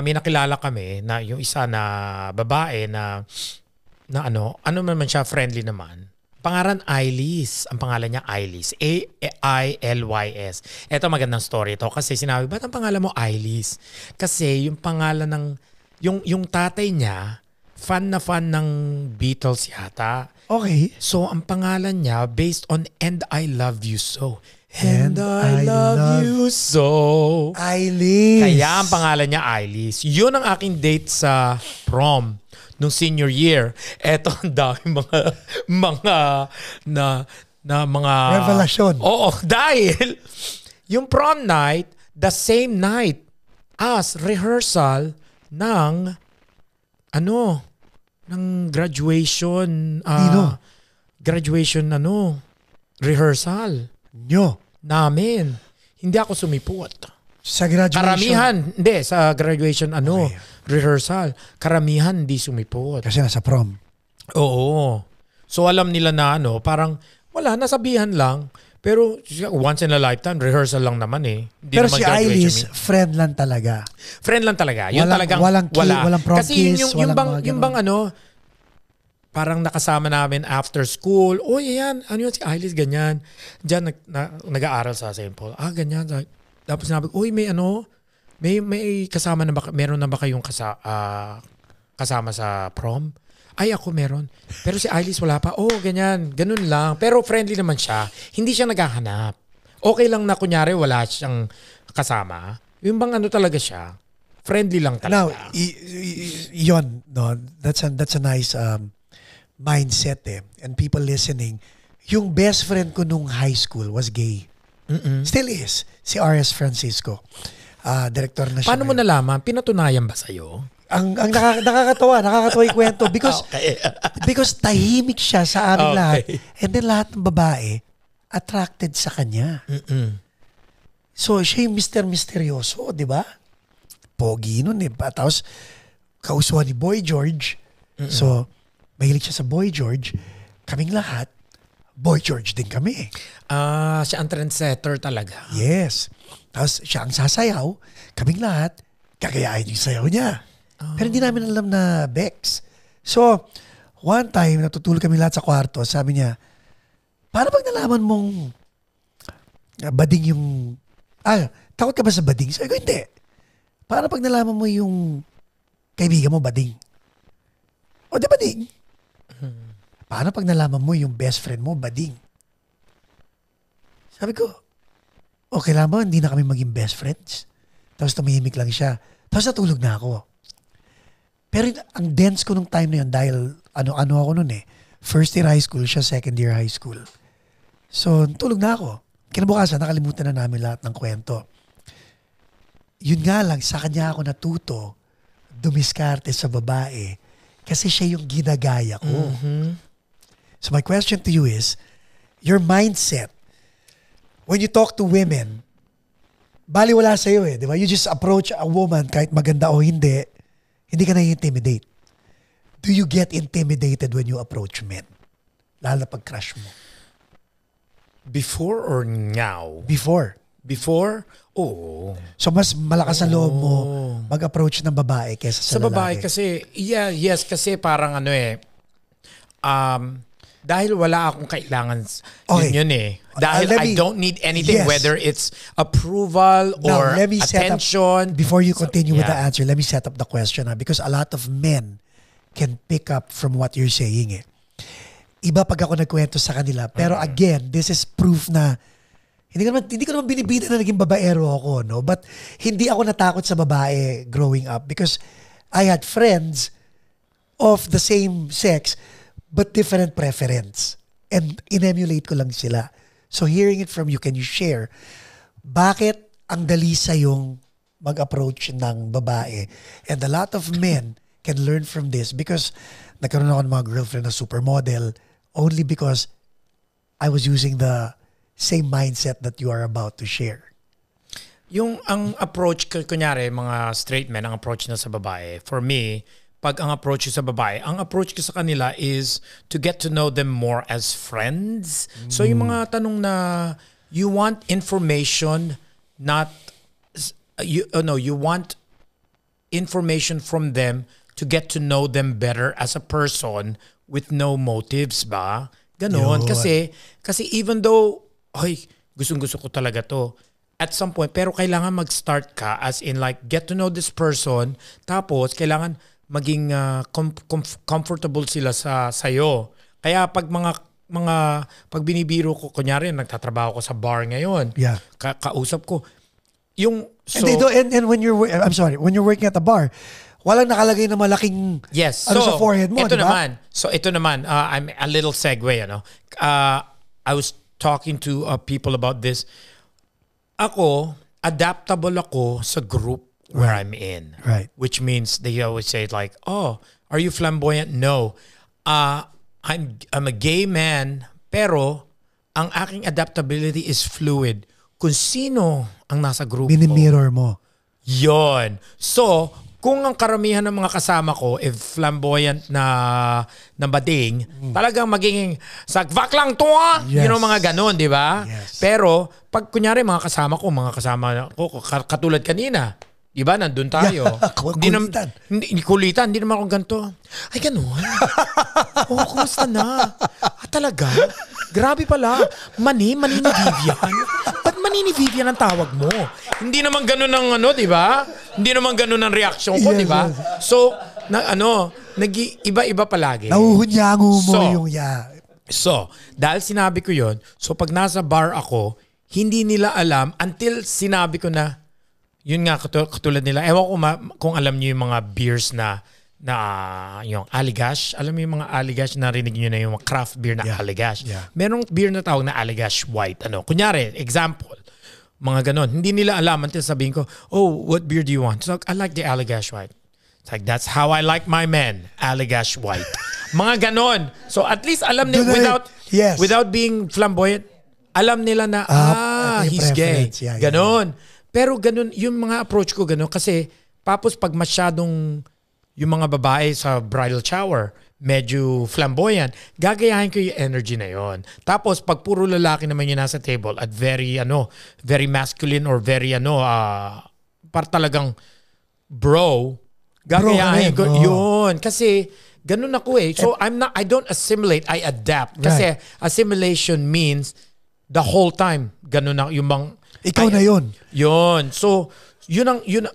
may nakilala kami na yung isa na babae na naman siya, friendly naman. Pangalan Ailis. Ang pangalan niya Ailis. A-I-L-Y-S. Ito magandang story ito kasi sinabi, ba't ang pangalan mo Ailis? Kasi yung pangalan ng, yung tatay niya, fan ng Beatles yata. Okay. So, ang pangalan niya based on And I Love You So. And I love you so. Ailis. Kaya ang pangalan niya Ailis. Yun ang aking date sa prom nung senior year. Eto ang dami mga revelasyon. Oo, dahil yung prom night, the same night as rehearsal ng graduation rehearsal namin. Hindi ako sumipot. Sa graduation? Karamihan, hindi. Sa graduation, rehearsal. Karamihan, hindi sumipot. Kasi nasa prom. Oo. So, alam nila na parang, wala, nasabihan lang. Pero, once in a lifetime, rehearsal lang naman eh. Hindi pero naman si Ailis, friend lang talaga. Friend lang talaga. Yun talagang, walang prom kasi kiss, yung bang parang nakasama namin after school. Yan. Ano yun si Ailis? Ganyan. Diyan nag-aaral sa St. Paul. Ganyan. Tapos sinabi ko, may kasama na ba? Meron na ba kayong kasama sa prom? Ako meron. Pero si Ailis wala pa. Ganyan. Ganun lang. Pero friendly naman siya. Hindi siya naghahanap. Okay lang na kunyari wala siyang kasama. Yung bang talaga siya. Friendly lang talaga. Now, yun. No, that's a nice mindset and people listening. Yung best friend ko nung high school was gay. Still is. Si R.S. Francisco. Director na siya. Paano mo nalaman? Pinatunayan ba sa'yo? Ang nakakatawa yung kwento because tahimik siya sa aming lahat. And then lahat ng babae attracted sa kanya. So siya yung misteryoso, di ba? Pogi nun Tapos kausuhan ni Boy George. So mahilig siya sa Boy George. Kaming lahat, Boy George din kami. Siya ang trendsetter talaga. Yes. Tapos siya ang sasayaw. Kaming lahat, gagayahin yung sayaw niya. Pero hindi namin alam na Bex. So, one time, natutulog kami lahat sa kwarto. Sabi niya, paano pag nalaman mong bading yung... takot ka ba sa bading? Sabi ko, hindi. Paano pag nalaman mo yung kaibigan mo bading? O di bading? Paano pag nalaman mo yung best friend mo bading? Sabi ko, okay lang ba hindi na kami maging best friends? Tapos tumihimik lang siya. Tapos natulog na ako. Pero ang dense ko nung time na yun dahil ano ako nun eh. First year high school siya, second year high school. So, tulog na ako. Kinabukasan, nakalimutan na namin lahat ng kwento. Yun nga lang, sa kanya ako natuto dumiskarte sa babae kasi siya yung ginagaya ko. So my question to you is, your mindset, when you talk to women, baliwala sa'yo eh, di ba? You just approach a woman kahit maganda o hindi ka na-intimidate. Do you get intimidated when you approach men? Lalo na pag-crush mo. Before or now? Before. Before? Oo. So mas malakas ang loob mo mag-approach ng babae kaysa sa lalaki. Sa babae kasi, yes, kasi parang dahil wala akong kailangan, yun eh. Dahil I don't need anything, whether it's approval or attention. Before you continue with the answer, let me set up the question because a lot of men can pick up from what you're saying eh. Iba pag ako nagkwento sa kanila. Pero again, this is proof na hindi ko naman binibida na naging babaero ako, no? But hindi ako natakot sa babae growing up because I had friends of the same sex but different preference. And in-emulate ko lang sila. So hearing it from you, can you share bakit ang dali sa'yong mag-approach ng babae? And a lot of men can learn from this because nagkaroon ako ng mga girlfriend na supermodel only because I was using the same mindset that you are about to share. Ang approach, kunyari, mga straight men, ang approach na sa babae, for me, pag ang approach ko sa babae, ang approach ko sa kanila is to get to know them more as friends. So yung mga tanong na you want information, you want information from them to get to know them better as a person with no motives ba? Ganon. Kasi even though gustong-gusto ko talaga to. At some point, pero kailangan mag-start ka as in like, get to know this person, tapos kailangan maging comfortable sila sa'yo. Kaya pag pag binibiro ko, kunyari, nagtatrabaho ko sa bar ngayon, kausap ko, and when you're working at the bar, walang nakalagay na malaking sa forehead mo, ito diba? Ito naman, I'm a little segue, I was talking to people about this. Ako, adaptable ako sa group where I'm in. Right. Which means they always say like, oh, are you flamboyant? No. I'm a gay man, pero ang aking adaptability is fluid. Kung sino ang nasa group Mini-mirror mo. Yon. So, kung ang karamihan ng mga kasama ko if flamboyant na bading, talagang magiging sagvak lang to mga ganon, di ba? Yes. Pero pag kunyari mga kasama ko katulad kanina, di ba, nandun tayo. Kulitan, hindi naman ako ganito. Ay, ganon. Kumusta na? Talaga? Grabe pala. Mani ni Vivian. Ba't mani ni Vivian ang tawag mo? Hindi naman ganun ang di ba? Hindi naman ganun ang reaksyon ko, di ba? So, nag-iba-iba palagi. Nahuhunyango mo yung So, dahil sinabi ko yon, so pag nasa bar ako, hindi nila alam until sinabi ko na, yun nga, katulad nila. Ewan ko kung alam niyo yung mga beers na yung Allagash. Alam mo yung mga Allagash, narinig niyo na yung craft beer na Allagash. Yeah. Merong beer na tawag na Allagash White. Kunyari, example, mga ganon. Hindi nila alam until sabihin ko, oh, what beer do you want? So, I like the Allagash White. It's like, that's how I like my men. Allagash White. Mga ganon. So, at least alam nila, without being flamboyant, alam nila na, he's gay. Ganon. Pero ganun, yung mga approach ko ganun kasi tapos pag masyadong yung mga babae sa bridal shower, medyo flamboyant, gagayahin ko yung energy na yon. Tapos pag puro lalaki naman yung nasa table at very masculine or very par talagang bro, gagayahin ko yun. Kasi ganun ako eh. So I don't assimilate, I adapt. Kasi assimilation means the whole time ganun na yung ikaw na yun. Yun. So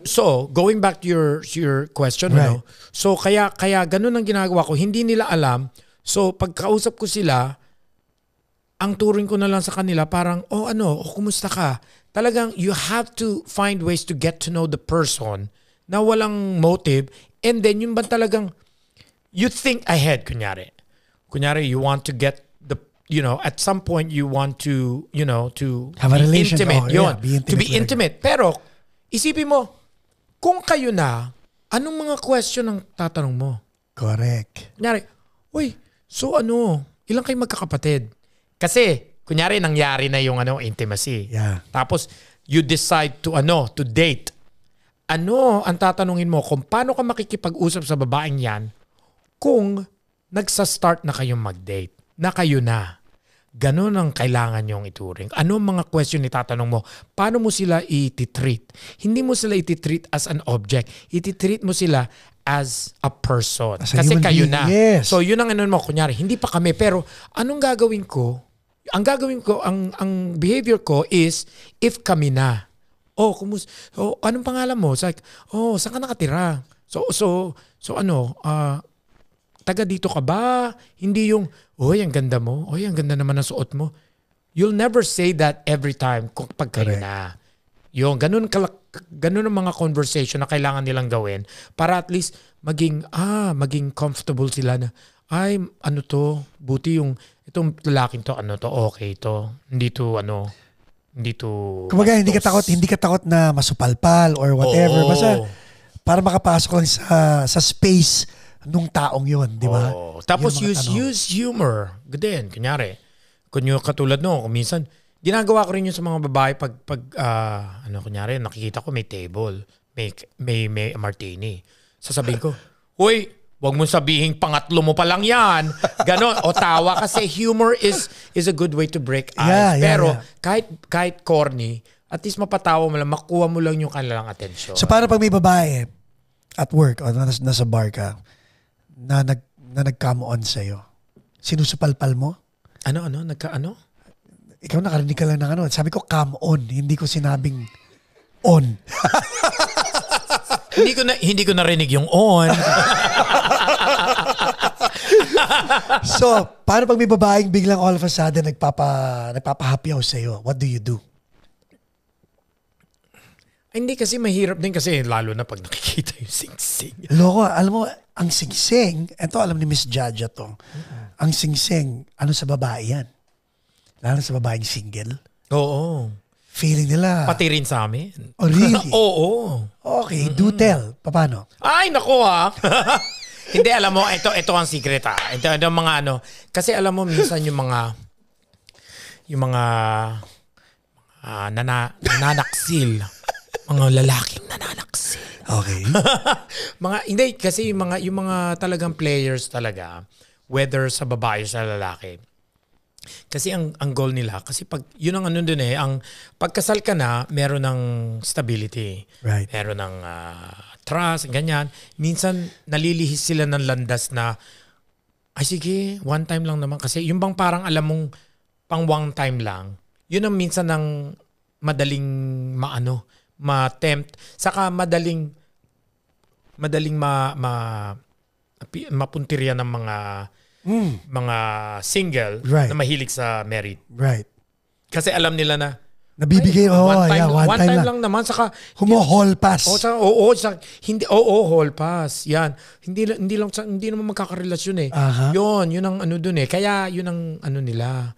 So, going back to your question, Right. ano? So, kaya ganun ang ginagawa ko. Hindi nila alam. So, pagkausap ko sila, ang turing ko na lang sa kanila, parang, kumusta ka? Talagang, you have to find ways to get to know the person na walang motive. And then, yun ba talagang, you think ahead, kunyari. Kunyari, you want to get at some point, you want to, to have a be relation. intimate. Yeah, to be intimate. Pero, isipin mo, kung kayo na, anong mga question ang tatanong mo? Correct. Kunyari, so ilang kayo magkakapatid? Kasi, kunyari, nangyari na yung intimacy. Yeah. Tapos, you decide to date. Ano ang tatanungin mo kung paano ka makikipag-usap sa babaeng yan kung nagsa-start na kayong mag-date? Na kayo na. Ganon ang kailangan yung ituring. Ano ang mga question itatanong mo? Paano mo sila iti-treat? Hindi mo sila iti-treat as an object. Iti-treat mo sila as a person. As a kasi human kayo being, na. yes. So yun ang mo. Kunyari, hindi pa kami. Pero anong gagawin ko? Ang gagawin ko, ang behavior ko is if kami na. Kumusta? Anong pangalan mo? It's like, saan ka nakatira? Taga dito ka ba? Hindi yung, ang ganda mo. Ang ganda naman ng suot mo. You'll never say that every time pag kayo na. Yung, ganun ang mga conversation na kailangan nilang gawin para at least maging comfortable sila na, buti yung, itong lalaking to, okay to. Hindi to. Kumbaga, hindi ka takot na masupalpal or whatever. Basta, para makapasok lang sa space nung taong yun, di ba? Tapos use humor. Good din, kunyari. Katulad minsan, ginagawa ko rin yun sa mga babae pag kunyari, nakikita ko may table, may martini. Sasabihin ko, wag mo sabihin pangatlo mo pa lang yan. Ganon. Tawa kasi humor is a good way to break ice. Pero kahit corny, at least mapatawa mo lang, makuha mo lang yung kanilang atensyon. So para pag may babae at work o nasa bar ka, na nag-come on sa'yo, sinusupalpal mo? Ano? Ikaw nakarinig ka lang ng sabi ko come on, hindi ko sinabing on. hindi ko narinig yung on. So, paano pag may babaeng biglang all of a sudden nagpapa-happy hour sa'yo? What do you do? Hindi kasi mahirap din kasi lalo na pag nakikita yung sing-sing. Loko, alam mo, ang sing-sing, ito alam ni Miss Jaja to, ang sing-sing, sa babae yan? Lalo sa babaeng single? Oo. Feeling nila. Pati rin sa amin. Oh, really? Oo. Okay, do tell. Paano? Ay, naku ha. Hindi, alam mo, ito ang secret ha. Ito ang mga kasi alam mo minsan yung mga nananaksil. Mga lalaking nananaksil. Okay. Hindi kasi yung mga talagang players talaga, whether sa babae o sa lalaki. Kasi ang goal nila, kasi pag yun ang dun ang pagkasal ka na, meron ng stability. Right. Meron ng trust, ganyan. Minsan nalilihis sila ng landas na sige, one time lang naman kasi yung bang parang alam mong pang one time lang. Yun ang minsan ng madaling ma-tempt, saka madaling mapuntirya ng mga single right. na mahilig sa married. Right. Kasi alam nila na nabibigay one time lang naman saka hall pass. Hindi hall pass. Yan. Hindi naman magkakarelasyon eh. Uh-huh. Yun ang dun eh. Kaya yun ang nila.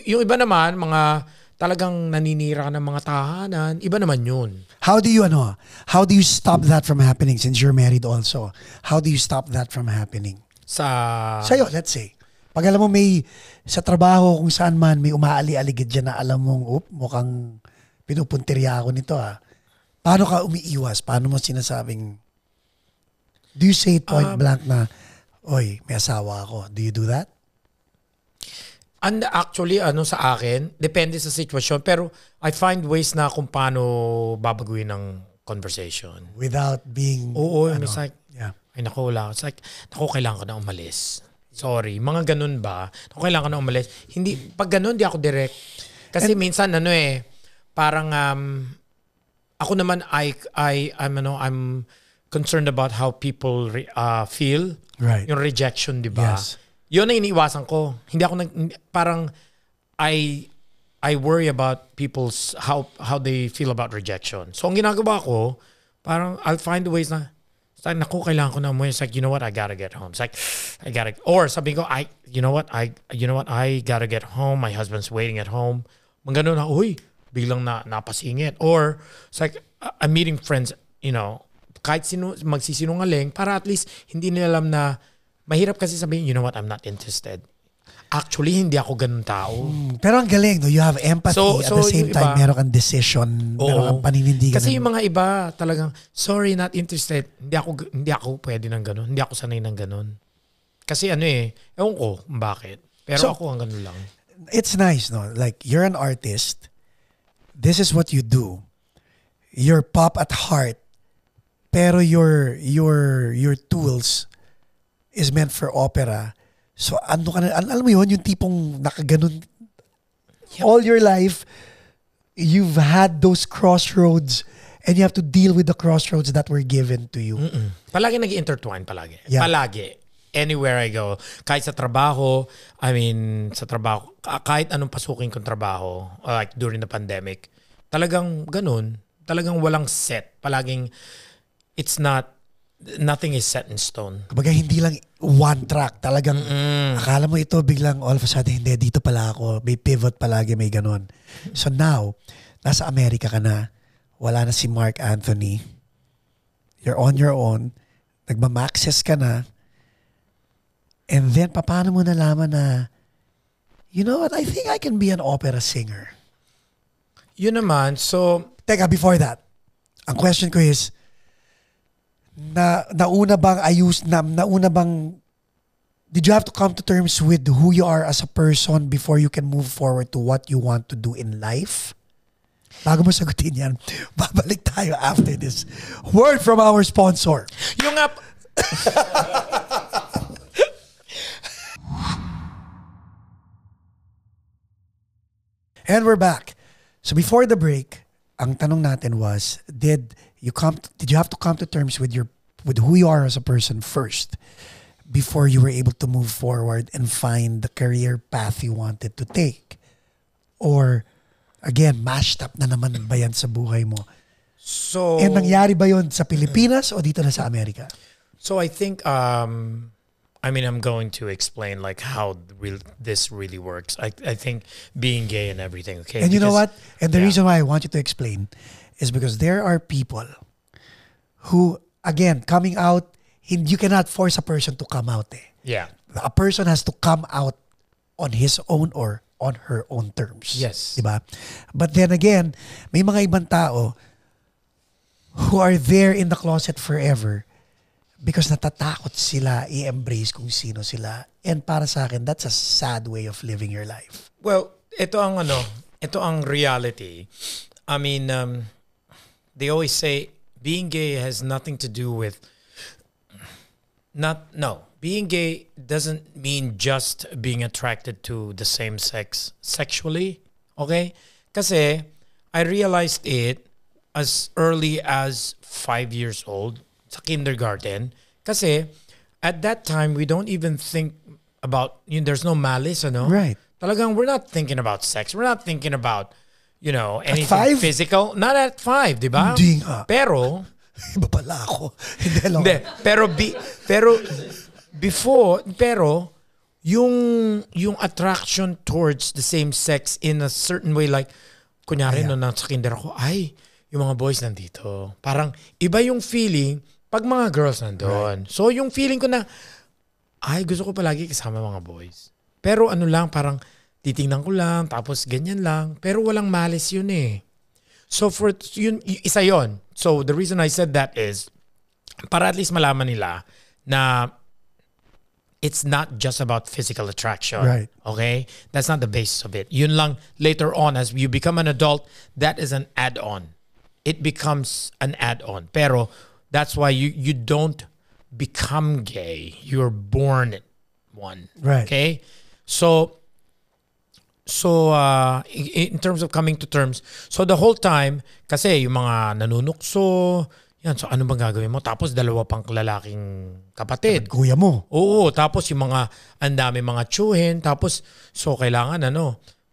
Yung iba naman mga talagang naninira ng mga tahanan, iba naman yun. How do you stop that from happening since you're married also? How do you stop that from happening? Sa'yo, let's say. Pag alam mo may sa trabaho kung saan man may umaali-aligid dyan na alam mong mukhang pinupuntirya ako nito Paano ka umiiwas? Paano mo sinasabing, do you say it point blank na, may asawa ako. Do you do that? And actually, sa akin, depende sa sitwasyon. Pero I find ways na kung paano babaguhin ng conversation. Without being... it's like, ay naku, wala. It's like, naku, kailangan ko na umalis. Sorry. Mga ganun ba? Naku, kailangan ko na umalis. Pag ganun, di ako direct. Kasi minsan, parang, ako naman, I'm concerned about how people feel. Right. Yung rejection, di ba? Yes. Yun ang iniiwasan ko. Hindi ako parang I worry about people's how they feel about rejection. So ang ginagawa ko, parang I'll find ways na naku, kailangan ko na umuwi. It's like, you know what, I gotta get home. It's like, or sabi ko, you know what, I gotta get home. My husband's waiting at home. Ganun na, uy, biglang napasingit. Or, it's like, I'm meeting friends, you know, kahit magsisinungaling, para at least hindi nila alam na, mahirap kasi sabihin, you know what, I'm not interested. Actually, hindi ako ganun tao. Pero ang galing, no? You have empathy. At the same time, meron kang decision. Meron kang paninindigan. Kasi yung mga iba talagang, sorry, not interested. Hindi ako pwede ng ganun. Hindi ako sanay ng ganun. Kasi ewan ko kung bakit. Pero ako ang ganun lang. It's nice, no? Like, you're an artist. This is what you do. You're pop at heart. Pero your tools is meant for opera. So, alam mo yun, yung tipong nakaganon. Yep. All your life, you've had those crossroads and you have to deal with the crossroads that were given to you. Palagi nag-intertwine, palagi. Yeah. Palagi. Anywhere I go. Kahit sa trabaho, kahit anong pasukin kong trabaho, like during the pandemic, talagang ganun. Talagang walang set. Palaging, nothing is set in stone. Kumbaga, hindi lang one track. Talagang, akala mo ito, biglang all of a sudden, hindi, dito pala ako. May pivot palagi, may ganon. So now, nasa Amerika ka na. Wala na si Mark Anthony. You're on your own. Nagmamaxes ka na. And then, paano mo nalaman na, you know what, I think I can be an opera singer. Yun naman, so... Teka, before that, ang question ko is, nauna bang did you have to come to terms with who you are as a person before you can move forward to what you want to do in life? Bago mo sagutin yan, babalik tayo after this word from our sponsor. Yung And we're back. So before the break, ang tanong natin was, did you have to come to terms with who you are as a person first before you were able to move forward and find the career path you wanted to take? Or again, mashed up na naman ba yan sa buhay mo? So, and nangyari ba yun sa Pilipinas o dito na sa Amerika? So I think I'm going to explain like how this really works. I think being gay and everything, okay? And you know what? And the reason why I want you to explain is because there are people who, again, coming out, you cannot force a person to come out. Yeah. A person has to come out on his own or on her own terms. Yes. Diba? But then again, may mga ibang tao who are there in the closet forever because natatakot sila i-embrace kung sino sila. And para sa akin, that's a sad way of living your life. Well, ito ang reality. I mean, they always say being gay has nothing to do with being gay doesn't mean just being attracted to the same sex sexually, okay? Kasi I realized it as early as 5 years old sa kindergarten. Kasi at that time, we don't even think about, there's no malice, Right. Talagang we're not thinking about sex. We're not thinking about, anything at 5? physical. Not at 5, di ba? Hindi nga. Pero, iba pala ako. Hindi. Pero yung attraction towards the same sex in a certain way, like kunyari nung nasa kinder ako, yung mga boys nandito. Parang iba yung feeling pag mga girls nandun. Right. So yung feeling ko na, gusto ko palagi kasama mga boys. Pero parang titingnan ko lang, tapos ganyan lang. Pero walang malice yun eh. So for yun, isa yun. So the reason I said that is, para at least malaman nila na it's not just about physical attraction. Right. Okay? That's not the basis of it. Yun lang, later on, as you become an adult, that is an add-on. It becomes an add-on. Pero that's why you don't become gay. You're born one. Right. Okay? So So, in terms of coming to terms, so the whole time, kasi yung mga nanunukso, yan, so ano bang gagawin mo? Tapos dalawa pang lalaking kapatid. Kuya mo. Oo, tapos yung mga, ang dami mga tsuhin, tapos, so kailangan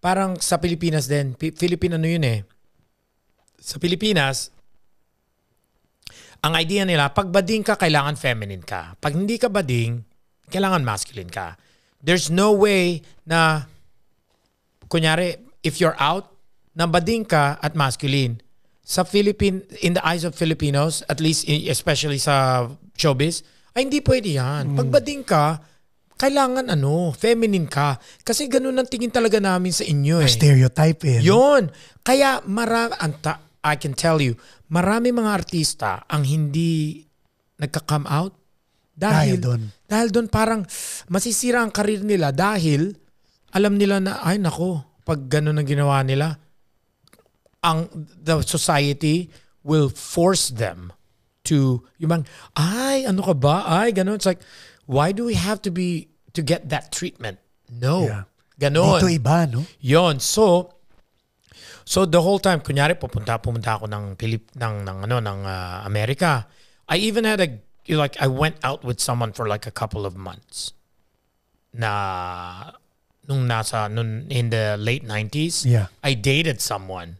parang sa Pilipinas din, Filipino yun eh. Sa Pilipinas, ang idea nila, pag bading ka, kailangan feminine ka. Pag hindi ka bading, kailangan masculine ka. There's no way na, kunyari, if you're out, na bading ka at masculine, in the eyes of Filipinos, at least especially sa showbiz, ay hindi pwede yan. Pag bading ka, kailangan feminine ka. Kasi ganun ang tingin talaga namin sa inyo eh. Stereotype eh. Yun. Kaya I can tell you, marami mga artista ang hindi nagka-come out dahil doon parang masisira ang karir nila dahil alam nila na, ay nako, pag ganun ang ginawa nila, the society will force them to, ano ka ba? Ay, ganun. It's like, why do we have to get that treatment? No. Yeah. Ganun. Dito iba, no? Yon. So the whole time, kunyari, pumunta ako ng Amerika. I even had I went out with someone for like a couple of months. Nung in the late 90s, yeah. I dated someone.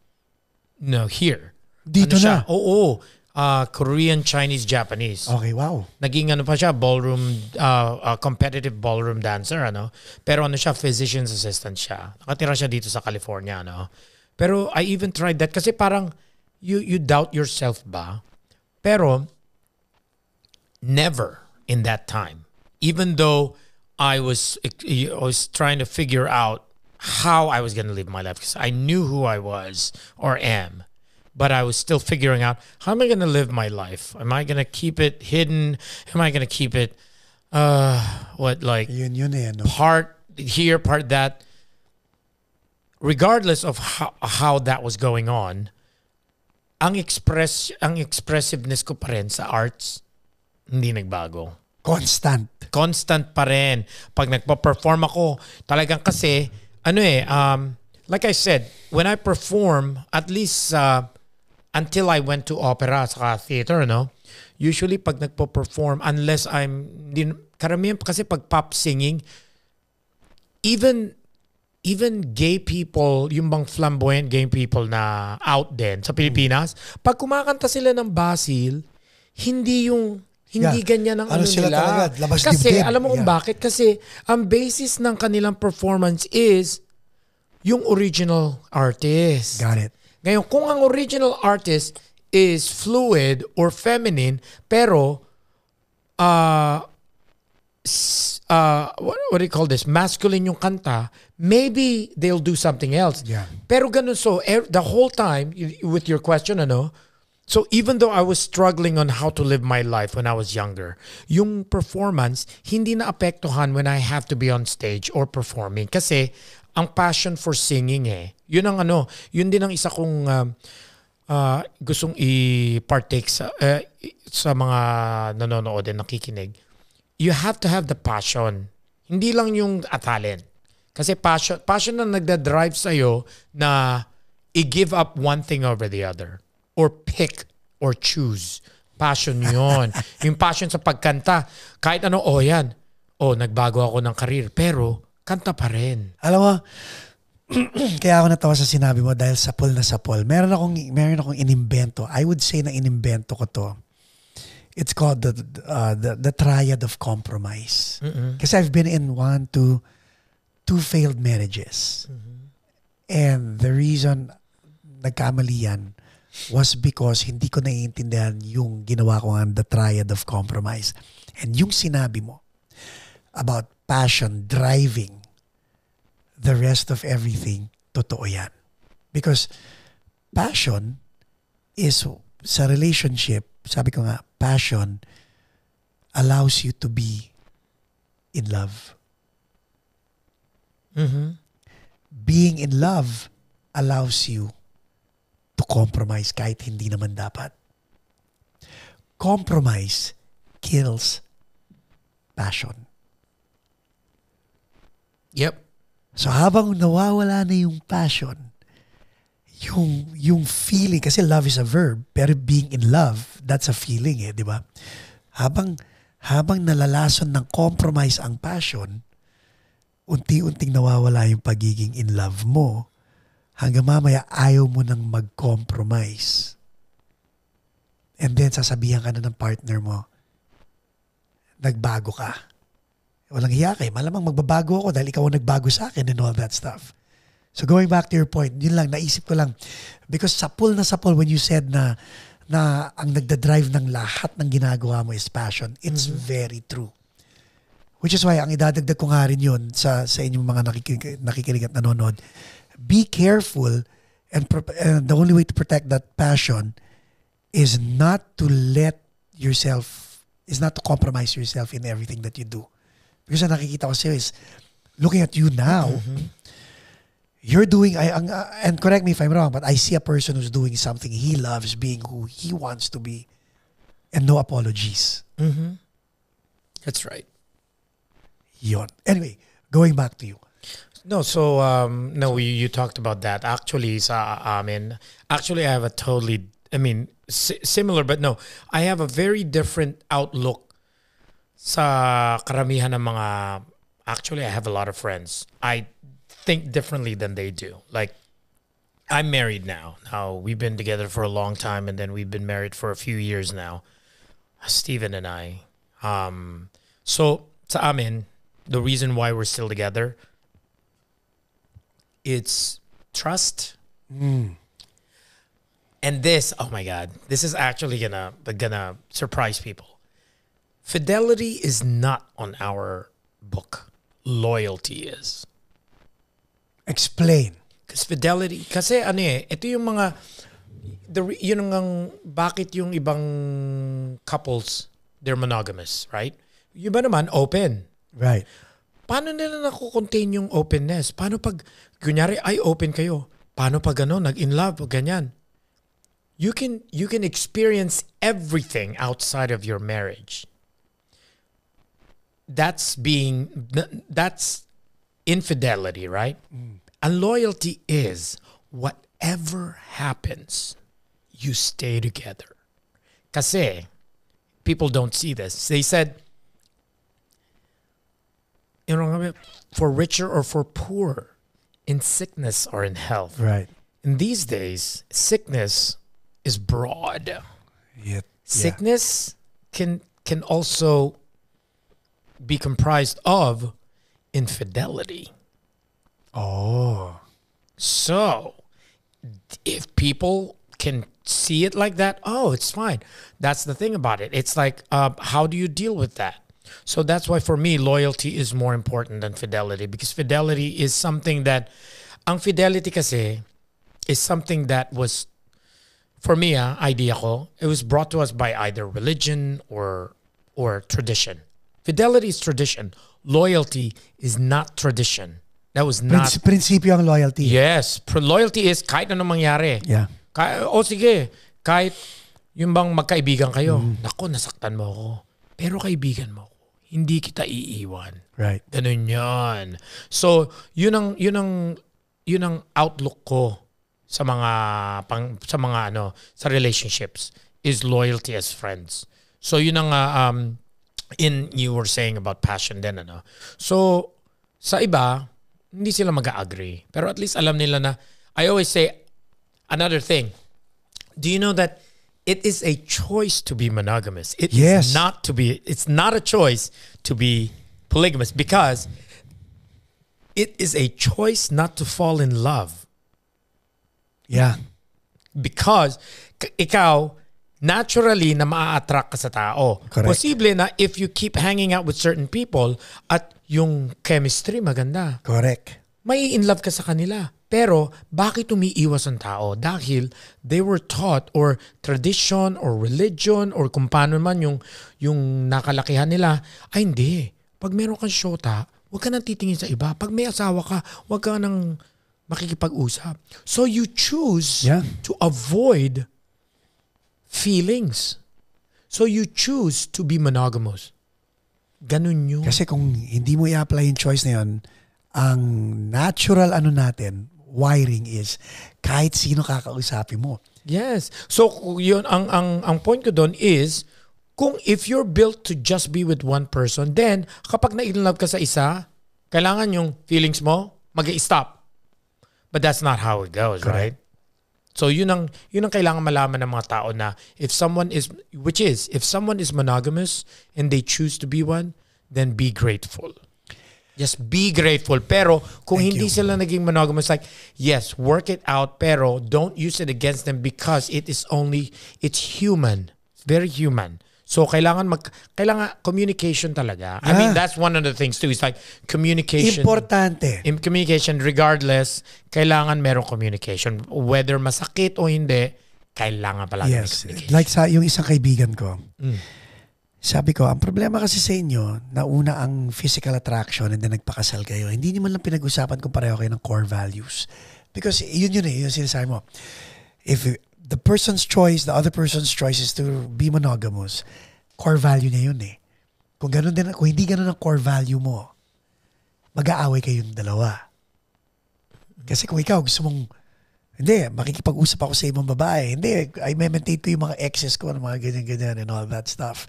No, here. Dito na? Oo. Korean, Chinese, Japanese. Okay, wow. Naging pa siya, ballroom, competitive ballroom dancer, Pero siya, physician's assistant siya. Nakatira siya dito sa California, Pero I even tried that kasi parang you doubt yourself ba? Pero never in that time. Even though I was trying to figure out how I was going to live my life because I knew who I was or am. But I was still figuring out, how am I going to live my life? Am I going to keep it hidden? Am I going to keep it, part here, part that? Regardless of how that was going on, ang expressiveness ko pa rin sa arts, hindi nagbago. Constant pa rin. Pag nagpa-perform ako, talagang kasi, like I said, when I perform, at least until I went to opera saka theater, usually pag nagpa-perform, unless karamihan kasi pag pop singing, even gay people, yung bang flamboyant gay people na out din sa Pilipinas, pag kumakanta sila ng basil, hindi ganyan ang sila nila. Talaga, labas kasi dibdib. Alam mo kung bakit? Kasi ang basis ng kanilang performance is yung original artist. Got it. Ngayon, kung ang original artist is fluid or feminine, pero what do you call this? Masculine yung kanta, maybe they'll do something else. Yeah. Pero ganun, so the whole time, with your question, so even though I was struggling on how to live my life when I was younger, yung performance, hindi na apektuhan when I have to be on stage or performing. Kasi, ang passion for singing yun ang yun din ang isa kong gustong i-partake sa mga nanonood and nakikinig. You have to have the passion. Hindi lang yung talent. Kasi passion na nagda-drive sa'yo na i-give up one thing over the other. Or pick or choose. Passion yun. Yung passion sa pagkanta. Kahit yan. Nagbago ako ng karir. Pero, kanta pa rin. Alam mo, kaya ako natawa sa sinabi mo dahil sapol na sapol. Meron akong inimbento. I would say na inimbento ko to. It's called the triad of compromise. Kasi I've been in two failed marriages. And the reason nagkamali yan was because hindi ko naiintindihan yung ginawa ko ang the triad of compromise. And yung sinabi mo about passion driving the rest of everything, totoo yan. Because passion is sa relationship, sabi ko nga, passion allows you to be in love. Being in love allows you to compromise kahit hindi naman dapat. Compromise kills passion. Yep. So habang nawawala na yung passion, yung feeling, kasi love is a verb, pero being in love, that's a feeling di ba? Habang nalalason ng compromise ang passion, unti-unting nawawala yung pagiging in love mo, hanggang mamaya ayaw mo nang mag-compromise. And then sasabihan ka na ng partner mo, nagbago ka. Walang hiya kayo. Malamang magbabago ako dahil ikaw ang nagbago sa akin and all that stuff. So going back to your point, yun lang, naisip ko lang. Because sapul when you said na ang nagdadrive ng lahat ng ginagawa mo is passion. It's very true. Which is why, ang idadagdag ko nga rin yun sa inyong mga nakikinig at nanonood. Be careful and the only way to protect that passion is not to compromise yourself in everything that you do. Because ang nakikita ko sa'yo is, looking at you now, you're doing, and correct me if I'm wrong, but I see a person who's doing something he loves, being who he wants to be, and no apologies. That's right. Yon. Anyway, going back to you. No, so you talked about that. Actually, actually I have a totally, similar, but no, I have a very different outlook sa karamihan ng mga, actually I have a lot of friends. I think differently than they do. Like, I'm married now. Now, we've been together for a long time, and then we've been married for a few years now. Steven and I. So, sa amin, the reason why we're still together, it's trust. And this, oh my God, this is actually gonna surprise people. Fidelity is not on our book. Loyalty is. Explain. Because fidelity, kasi ito yung mga, yun ang bakit yung ibang couples, they're monogamous, right? Yung iba naman, open. Right. Paano nila nakukontain yung openness? Paano pag, kunyari, ay open kayo. Paano pag nag-in love o ganyan? You can experience everything outside of your marriage. That's infidelity, right? And loyalty is whatever happens, you stay together. Kasi people don't see this. They said, for richer or for poor, in sickness or in health. Right. In these days, sickness is broad. Yeah. Sickness can also be comprised of infidelity. Oh. So, if people can see it like that, oh, it's fine. That's the thing about it. It's like, how do you deal with that? So that's why for me, loyalty is more important than fidelity, because fidelity is something that, ang fidelity kasi is something that was, for me, idea ko, it was brought to us by either religion or tradition. Fidelity is tradition. Loyalty is not tradition. That was not... Prinsipyo ang loyalty. Yes. Loyalty is kahit anong mangyari. Yeah. Sige, kahit yung bang magkaibigan kayo, nako, nasaktan mo ako. Pero kaibigan mo ako. Hindi kita iiwan. Right. Ganun yan. So, yun ang outlook ko sa sa relationships is loyalty as friends. So, yun ang you were saying about passion din, So, sa iba, hindi sila mag-agree. Pero at least alam nila na, I always say, another thing, do you know that it is a choice to be monogamous? It's not a choice to be polygamous, because it is a choice not to fall in love. Yeah. Because ikaw, naturally na maa-attract ka sa tao. Correct. Posible na if you keep hanging out with certain people at yung chemistry maganda, Correct. may in love ka sa kanila. Pero bakit umiiwas ang tao? Dahil they were taught, or tradition or religion or kung paano man yung nakalakihan nila, ay hindi. Pag meron kang syota, huwag ka nang titingin sa iba. Pag may asawa ka, huwag ka nang makikipag-usap. So you choose to avoid feelings. So you choose to be monogamous. Ganun yun. Kasi kung hindi mo i-apply yung choice na yun, ang natural natin, wiring is kahit sino kakausapin mo. Yes. So yun ang point ko doon is kung if you're built to just be with one person, then kapag na-in-love ka sa isa, kailangan yung feelings mo mag-i-stop. But that's not how it goes, right? So yun ang kailangan malaman ng mga tao na if someone is monogamous and they choose to be one, then be grateful. Just be grateful. Pero kung hindi sila naging monogamous, like, yes, work it out, pero don't use it against them because it's human. It's very human. So kailangan communication talaga. I mean, that's one of the things too. It's like communication. Importante. In communication, regardless, kailangan merong communication. Whether masakit o hindi, kailangan palagi may communication. Like yung isang kaibigan ko, sabi ko, ang problema kasi sa inyo, nauna ang physical attraction and then nagpakasal kayo. Hindi naman lang pinag-usapan kung pareho kayo ng core values. Because yun yung sinasabi mo. If the other person's choice is to be monogamous, core value niya yun eh. Kung hindi ganun ang core value mo, mag-aaway kayong dalawa. Kasi kung ikaw gusto mong, hindi, makikipag-usap ako sa ibang babae. Hindi, I maintain ko yung mga exes ko, mga ganyan-ganyan and all that stuff.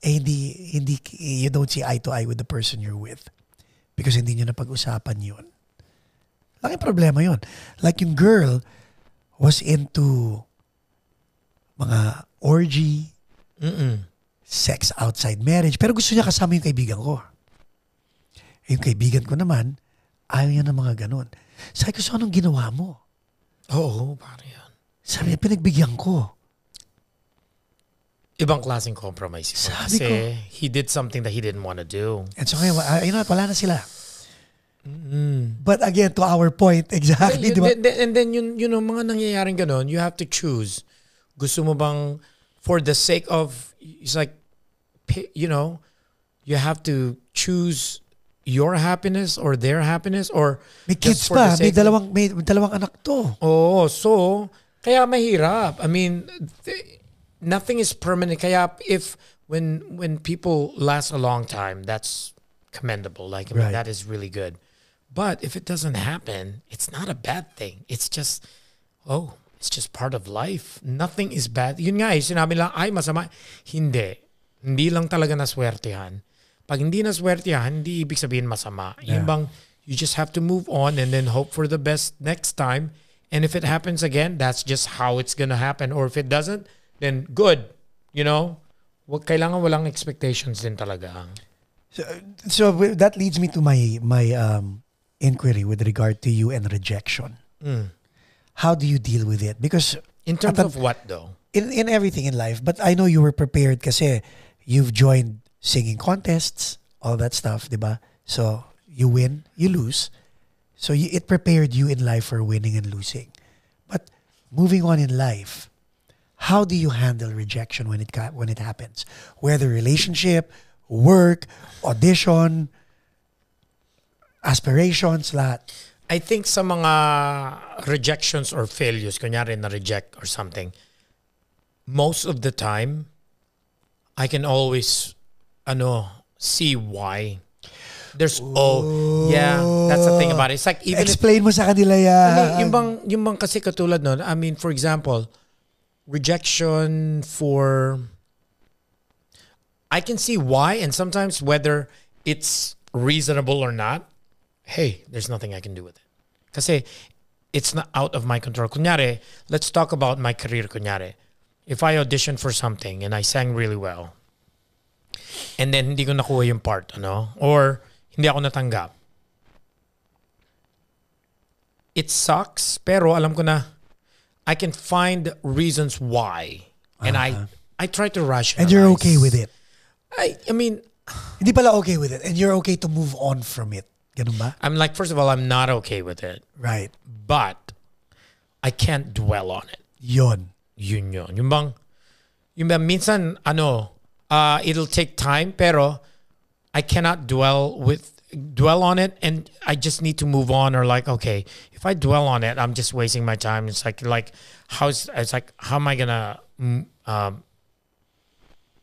Hindi, you don't see eye to eye with the person you're with. Because hindi nyo napag-usapan yun. Laking problema yun. Like yung girl was into mga orgy, sex outside marriage, pero gusto niya kasama yung kaibigan ko. Yung kaibigan ko naman, ayaw niya ng mga ganun. Sabi ko, so anong ginawa mo? Oo, pare yan. Sabi niya, pinagbigyan ko. Ibang klaseng compromise. Sabi ko, he did something that he didn't want to do. And so ngayon, wala na sila. But again, to our point, exactly. And then yun mga nangyayaring ganon, you have to choose. Gusto mo bang, for the sake of, it's like, you have to choose your happiness or their happiness or may kids pa, may dalawang anak to. Oh, so kaya mahirap. I mean, nothing is permanent. Kaya when people last a long time, that's commendable. Like, I mean, that is really good. But if it doesn't happen, it's not a bad thing. It's just, it's just part of life. Nothing is bad. Yun nga, sinabi lang, ay masama. Hindi. Hindi lang talaga naswertihan. Pag hindi naswertihan, hindi ibig sabihin masama. Yeah. Yung bang, you just have to move on and then hope for the best next time. And if it happens again, that's just how it's gonna happen. Or if it doesn't, then good. Kailangan walang expectations din talaga. So that leads me to my inquiry with regard to you and rejection. How do you deal with it? Because in terms of what though? In everything in life. But I know you were prepared kasi you've joined singing contests, all that stuff, diba? So you win, you lose. So it prepared you in life for winning and losing. But moving on in life, how do you handle rejection when it happens? Whether relationship, work, audition, aspirations, lahat. I think sa mga rejections or failures, kunyari na-reject or something, most of the time, I can always see why. There's that's the thing about it. It's like even explain mo sa kanila yan. Yung bang kasi katulad nun, I mean, for example, rejection for, I can see why, and sometimes whether it's reasonable or not, hey, there's nothing I can do with it. Kasi it's not out of my control. Kunyari, let's talk about my career, kunyari. If I auditioned for something and I sang really well, and then hindi ko nakuha yung part, or hindi ako natanggap, it sucks, pero alam ko na I can find reasons why. And I try to rationalize. And you're okay with it? I mean, hindi pala okay with it. And you're okay to move on from it. Ganun ba? I'm like, first of all, I'm not okay with it. Right. But I can't dwell on it. Yun. Yung bang minsan, it'll take time, pero I cannot dwell on it, and I just need to move on. Or like, okay, if I dwell on it, I'm just wasting my time. It's like how am I gonna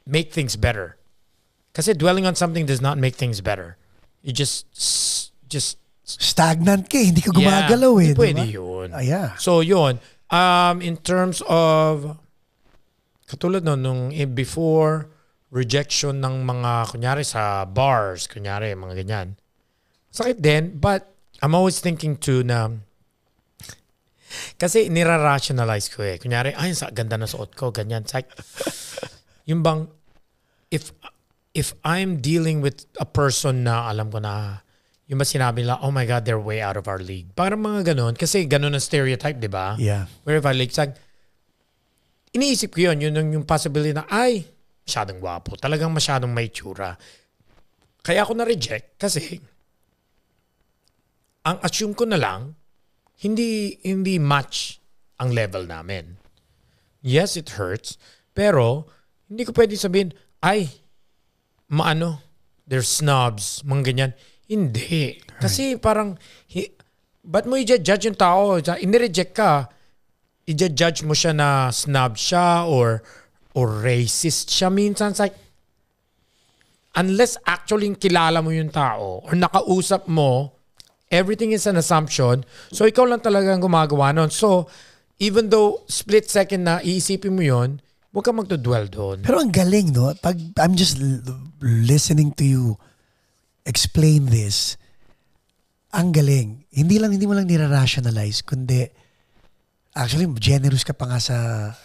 make things better? Kasi dwelling on something does not make things better. You just stagnant ka, hindi ka gumagalaw Hindi diba? pwede yun. Yeah. So yun, in terms of, katulad nung before rejection ng mga, kunyari sa bars, kunyari, mga ganyan. Sakit din, but I'm always thinking too na, kasi nira-rationalize ko eh. Kunyari, ay, ganda na suot ko, ganyan. It's like, yung bang, if I'm dealing with a person na alam ko na, yung ba sinabi nila, oh my God, they're way out of our league. Parang mga ganun. Kasi ganun ang stereotype, di ba? Yeah. Where if I like, iniisip ko yun yung possibility na, ay, masyadong gwapo. Talagang masyadong may tsura. Kaya ako na-reject kasi ang assume ko na lang, hindi match ang level namin. Yes, it hurts. Pero, hindi ko pwede sabihin, ay, they're snobs, mga ganyan. Hindi. Kasi parang, ba't mo i-judge yung tao? Inireject ka, i-judge mo siya na snob siya or racist siya. Minsan, it's like, unless actually kilala mo yung tao or nakausap mo, everything is an assumption. So, ikaw lang talagang gumagawa nun. So, even though split second na iisipin mo yun, huwag ka magdudwell doon. Pero ang galing, no? Pag I'm just listening to you explain this, ang galing. Hindi mo lang nira-rationalize, kundi actually, generous ka pa nga sa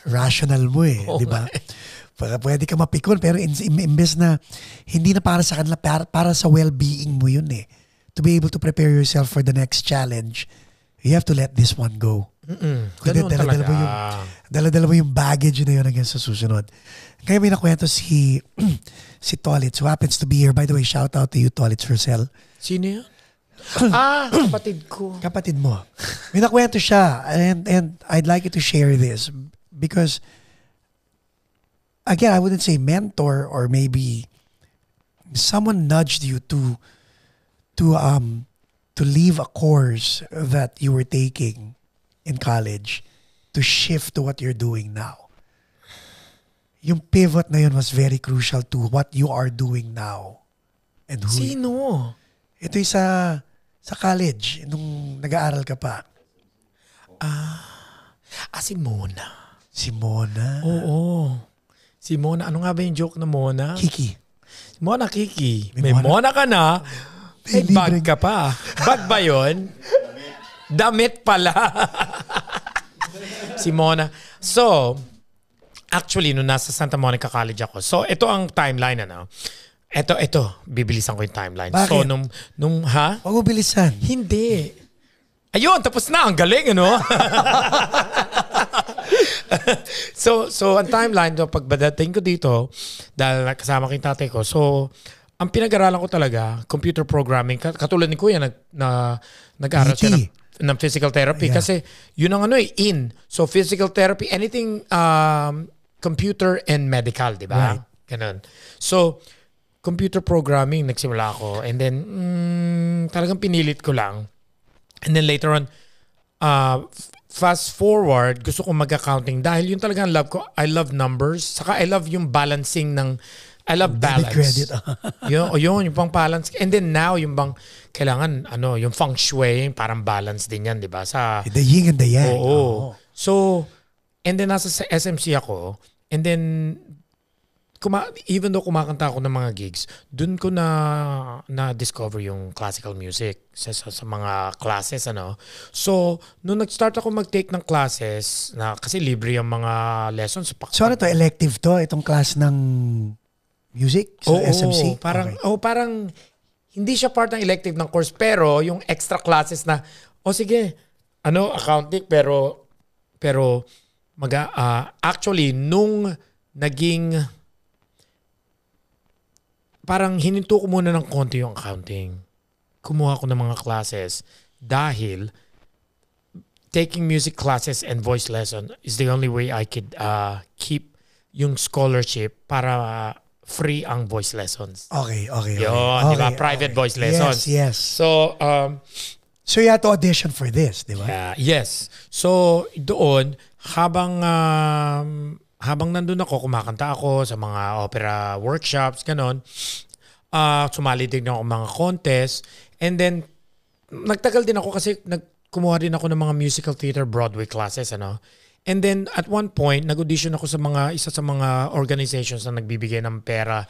rational mo eh. Di ba? Pwede ka mapikon, pero imbes na hindi na para sa kanila, para sa well-being mo yun eh. To be able to prepare yourself for the next challenge, you have to let this one go. Ganun talaga. Dala-dala mo yung baggage na yun hanggang sa susunod. Kaya may nakwento si Tolitz, who happens to be here. By the way, shout out to you, Tolitz Rosel. Sino yun? Kapatid ko. Kapatid mo. May nakwento siya. And I'd like you to share this. Because, again, I wouldn't say mentor or maybe someone nudged you to leave a course that you were taking in college to shift to what you're doing now. Yung pivot na yun was very crucial to what you are doing now. And who Sino? Ito yung sa college, nung nag-aaral ka pa. Si Mona. Si Mona. Oo. Si Mona. Ano nga ba yung joke na Mona? Kiki. Mona Kiki. May Mona ka na. May bag ka pa. Bag ba yun? Damit pala. Si Mona. So, actually, nung nasa Santa Monica College ako, so ito ang timeline, ano? Ito. Bibilisan ko yung timeline. Bakit? So, nung ha? Huwag mo bilisan. Hindi. Ayun, tapos na. Ang galing, ano? So, ang timeline, pagdating ko dito, dahil kasama ko yung tatay ko, so, ang pinag-aralan ko talaga, computer programming, katulad ni Kuya, nag-aral siya ng physical therapy. Yeah. Kasi yun ang in. So, physical therapy, anything computer and medical, di ba? Right. Ganun. So, computer programming, nagsimula ako. And then, talagang pinilit ko lang. And then later on, fast forward, gusto ko mag-accounting dahil yun talagang love ko. I love numbers. Saka I love yung balancing ng, I love balance. Credit. Yun, yung pang balance. And then now, yung bang, kailangan, yung feng shui, parang balance din yan, di ba? Sa, the yin and the yang. Oo. So, and then nasa SMC ako, and then, even though kumakanta ako ng mga gigs, dun ko na-discover yung classical music sa mga classes, ano. So, nung nag-start ako mag-take ng classes, kasi libre yung mga lessons. So, ano to? Elective to? Itong class ng music sa SMC? Parang, okay. Parang hindi siya part ng elective ng course, pero yung extra classes na, sige, accounting, pero actually, nung naging, parang hininto ko muna ng konti yung accounting. Kumuha ko ng mga classes dahil taking music classes and voice lesson is the only way I could keep yung scholarship para free ang voice lessons. Okay. Yun, di ba? Private voice lessons. Yes. So, so you had to audition for this, di ba? Yes. So, doon, habang nandun ako, kumakanta ako sa mga opera workshops, ganon. Sumali din ako mga contest. And then, nagtagal din ako kasi kumuha din ako ng mga musical theater Broadway classes, ano. And then at one point, nag-audition ako sa isa sa mga organizations na nagbibigay ng pera,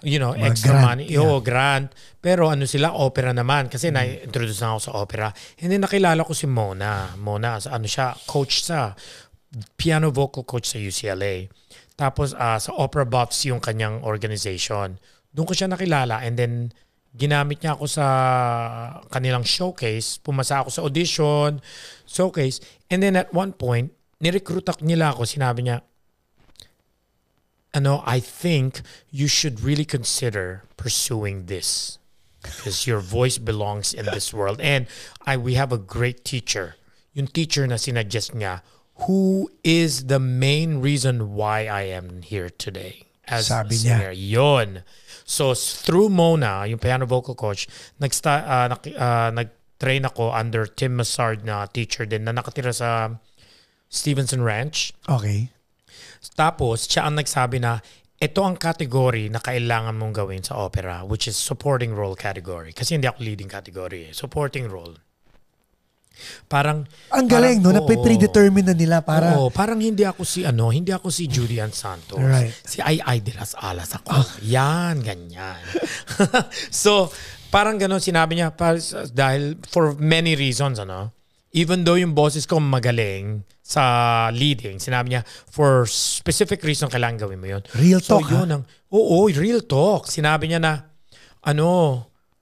Mga extra grant, money. Grant. Pero ano sila, opera naman. Kasi na-introduce na ako sa opera. And then nakilala ko si Mona. Mona, ano siya, coach sa piano vocal coach sa UCLA. Tapos sa Opera Buffs yung kanyang organization. Doon ko siya nakilala and then ginamit niya ako sa kanilang showcase. Pumasa ako sa audition, showcase. And then at one point, nirecruit nila ako. Sinabi niya, I think you should really consider pursuing this. Because your voice belongs in this world. And we have a great teacher. Yung teacher na sinuggest niya, who is the main reason why I am here today as Sabi a singer. niya. Yon. So, through Mona, yung piano vocal coach, nag-train ako under Tim Massard na teacher din na nakatira sa Stevenson Ranch. Okay. Tapos, siya ang nagsabi na, ito ang category na kailangan mong gawin sa opera, which is supporting role category. Kasi hindi ako leading category. Supporting role. Parang ang galing, no? Na-predetermine na nila para... parang hindi ako si Judy Ann Santos. Right. Si Ay de las Alas ako. Yan, ganyan. So, parang gano'n sinabi niya, dahil for many reasons, even though yung boses ko magaling sa leading, sinabi niya, for specific reason kailangan gawin mo yun. Real talk, real talk. Sinabi niya na,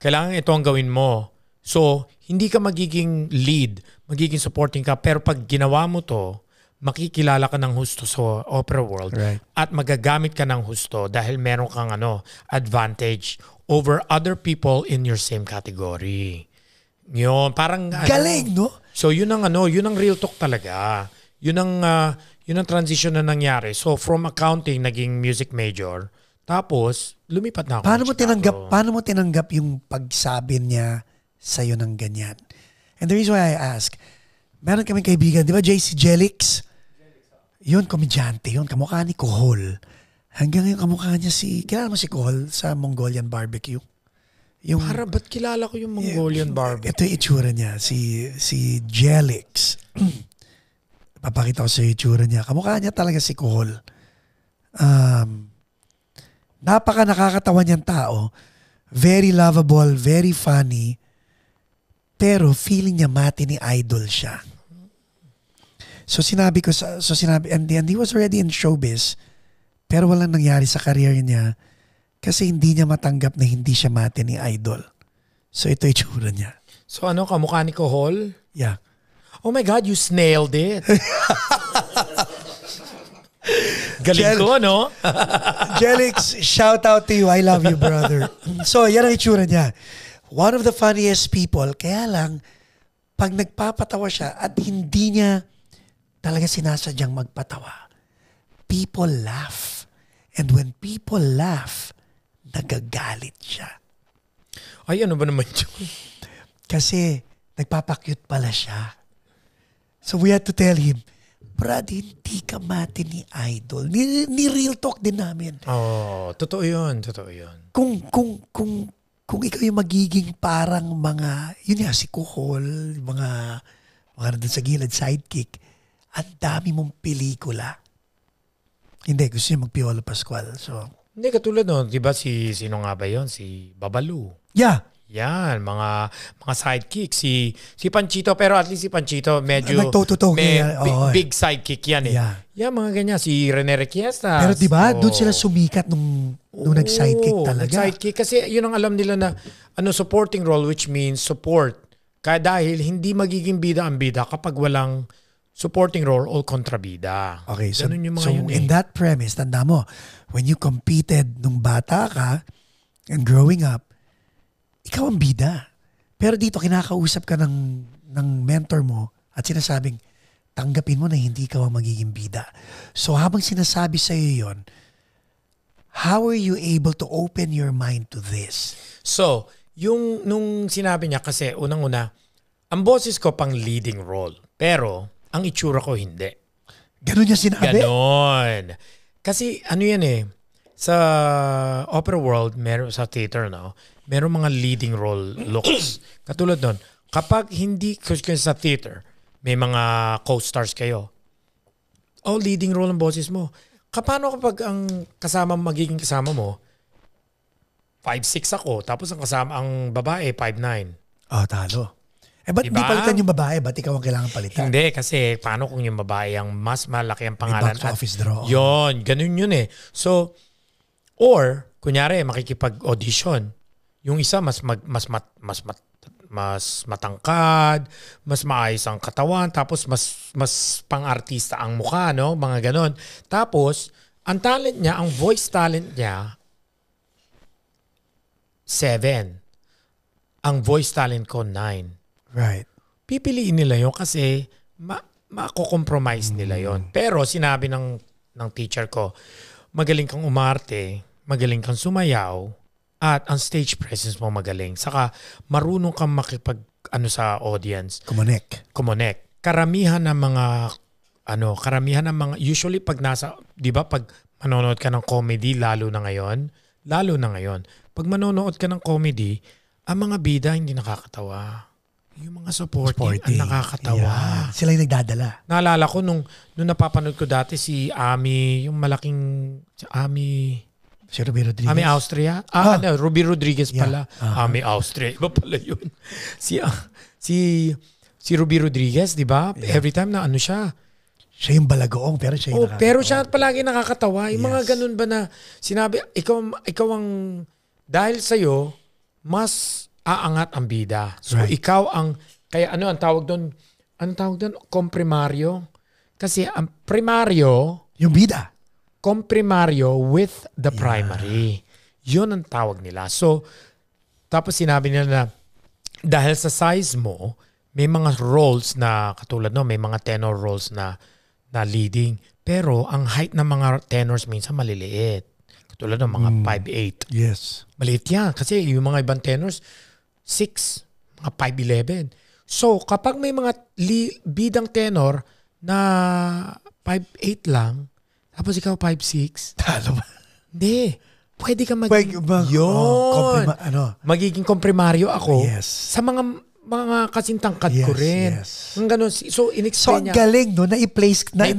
kailangan ito ang gawin mo. So, hindi ka magiging lead, magiging supporting ka, pero pag ginawa mo to, makikilala ka ng husto sa opera world at magagamit ka ng husto dahil meron kang advantage over other people in your same category. Yun, parang galing, no? So yun ang real talk talaga. Yun ang transition na nangyari. So from accounting naging music major, tapos lumipat na ako. Paano mo tinanggap yung pagsabi niya sa'yo ng ganyan? And the reason why I ask, meron kaming kaibigan, di ba JC Jelix? Yun, komedyante yun, kamukha ni Kohol. Hanggang yung kamukha niya kilala mo si Kohol sa Mongolian barbecue? Ba't kilala ko yung Mongolian barbecue? Ito yung itsura niya, si Jelix. Papakita ko sa itsura niya. Kamukha niya talaga si Kohol. Napaka nakakatawa niyang tao. Very lovable, very funny. Pero feeling niya mati ni idol siya. So sinabi, and he was already in showbiz, pero walang nangyari sa career niya kasi hindi niya matanggap na hindi siya mati ni idol. So ito yung tsura niya. So kamukha ni Kohol? Yeah. Oh my God, you snailed it. Galing ko, no? Jelix, shout out to you. I love you, brother. So yan ang itsura niya. One of the funniest people, kaya lang, pag nagpapatawa siya at hindi niya talaga sinasadyang magpatawa, people laugh. And when people laugh, nagagalit siya. Ay, ano ba naman yun? Kasi nagpapakyut pala siya. So we had to tell him, Brad, hindi ka mati ni idol. Ni real talk din namin. Totoo yun. Kung ikaw yung magiging parang yun nga, si Kuhol, mga nandun sa gilid, sidekick, ang dami mong pelikula. Hindi, gusto niya mag-Piolo Pascual. So, hindi, katulad di ba sino nga ba yun? Si Babalu. Yeah. Yan, mga sidekick. Si Panchito, pero at least si Panchito medyo big sidekick yan . Yeah, mga ganyan. Si Rene Requiestas. Pero diba, doon sila sumikat nung nag-sidekick talaga. Sidekick. Kasi yun ang alam nila na supporting role, which means support. Kaya dahil hindi magiging bida ang bida kapag walang supporting role o kontrabida. Okay, so in that premise, tanda mo, when you competed nung bata ka and growing up, ikaw ang bida. Pero dito, kinakausap ka ng mentor mo at sinasabing, tanggapin mo na hindi ka ang magiging bida. So habang sinasabi sa iyo yun, how are you able to open your mind to this? So, nung sinabi niya kasi, unang-una, ang boses ko pang leading role. Pero, ang itsura ko hindi. Ganon niya sinabi? Ganon. Kasi sa opera world, sa theater, meron mga leading role looks. Katulad nun, Kapag hindi, kasi sa theater, may mga co-stars kayo. Leading role ng boses mo. Kapano kapag ang magiging kasama mo, 5'6" ako, tapos ang babae, 5'9". Talo. Ba't Diba? di palitan yung babae? Ba't ikaw ang kailangan palitan? Hindi, kasi paano kung yung babae ang mas malaki ang May pangalan? box office draw. Yun, ganun yun eh. So, or, kunyari, makikipag-audition. Yung isa, mas matangkad, mas maayos ang katawan, tapos mas pang-artista ang mukha, no? Mga ganon. Tapos, ang talent niya, ang voice talent niya, 7. Ang voice talent ko, 9. Right. Pipiliin nila yun kasi mako-compromise nila yon. Pero sinabi ng teacher ko, magaling kang umarte, magaling kang sumayaw, at ang stage presence mo magaling. Saka marunong kang sa audience. Kumonek. Karamihan ng mga usually pag pag manonood ka ng comedy, lalo na ngayon, pag manonood ka ng comedy, ang mga bida hindi nakakatawa. Yung mga supporting. Ang nakakatawa. Yeah. Sila yung nagdadala. Naalala ko nung napapanood ko dati si Ami, yung malaking Ami. Si Ruby Rodriguez. Ami Austria? Ruby Rodriguez pala. Ami Austria. Iba pala yun. Si Ruby Rodriguez, di ba? Yeah. Every time na siya. Siya yung balagoong, pero siya yung nakakatawa. Pero siya palagi nakakatawa. Yung mga ganun ba na sinabi, ikaw ang, dahil sa'yo, mas aangat ang bida. So, ikaw ang, kaya ang tawag doon? Anong tawag doon? Komprimaryo. Kasi ang primaryo, yung bida. Komprimaryo with the primary. Yun ang tawag nila. So, tapos sinabi nila na, dahil sa size mo, may mga roles na, katulad may mga tenor roles na leading. Pero, ang height ng mga tenors minsan maliliit. Katulad ng mga 5'8". Yes. Maliit yan. Kasi yung mga ibang tenors, 6, mga 5'11". So, kapag may mga bidang tenor na 5'8" lang, tapos ikaw 5'6", talo ba? Hindi. Pwede ka yun. Magiging komprimaryo ako. Yes. Sa mga kasintangkad ko rin. Yes. Ganun. So, in-explain niya. So, galing, no? Na-i-place niya.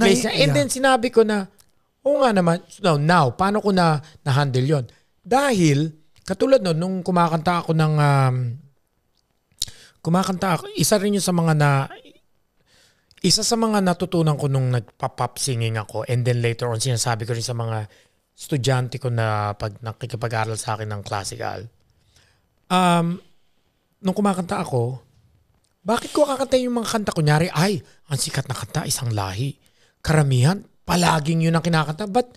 And then, sinabi ko na, nga naman, now, paano ko na-handle yon? Dahil, katulad nung kumakanta ako isa sa mga natutunan ko nung nagpa-pop singing ako, and then later on sinasabi ko rin sa mga estudyante ko na pag nakikipag-aral sa akin ng classical. Nung kumakanta ako, bakit ko kakanta yung mga kanta? Kunyari, ang sikat na kanta, isang lahi. Karamihan, palaging yun ang kinakanta. But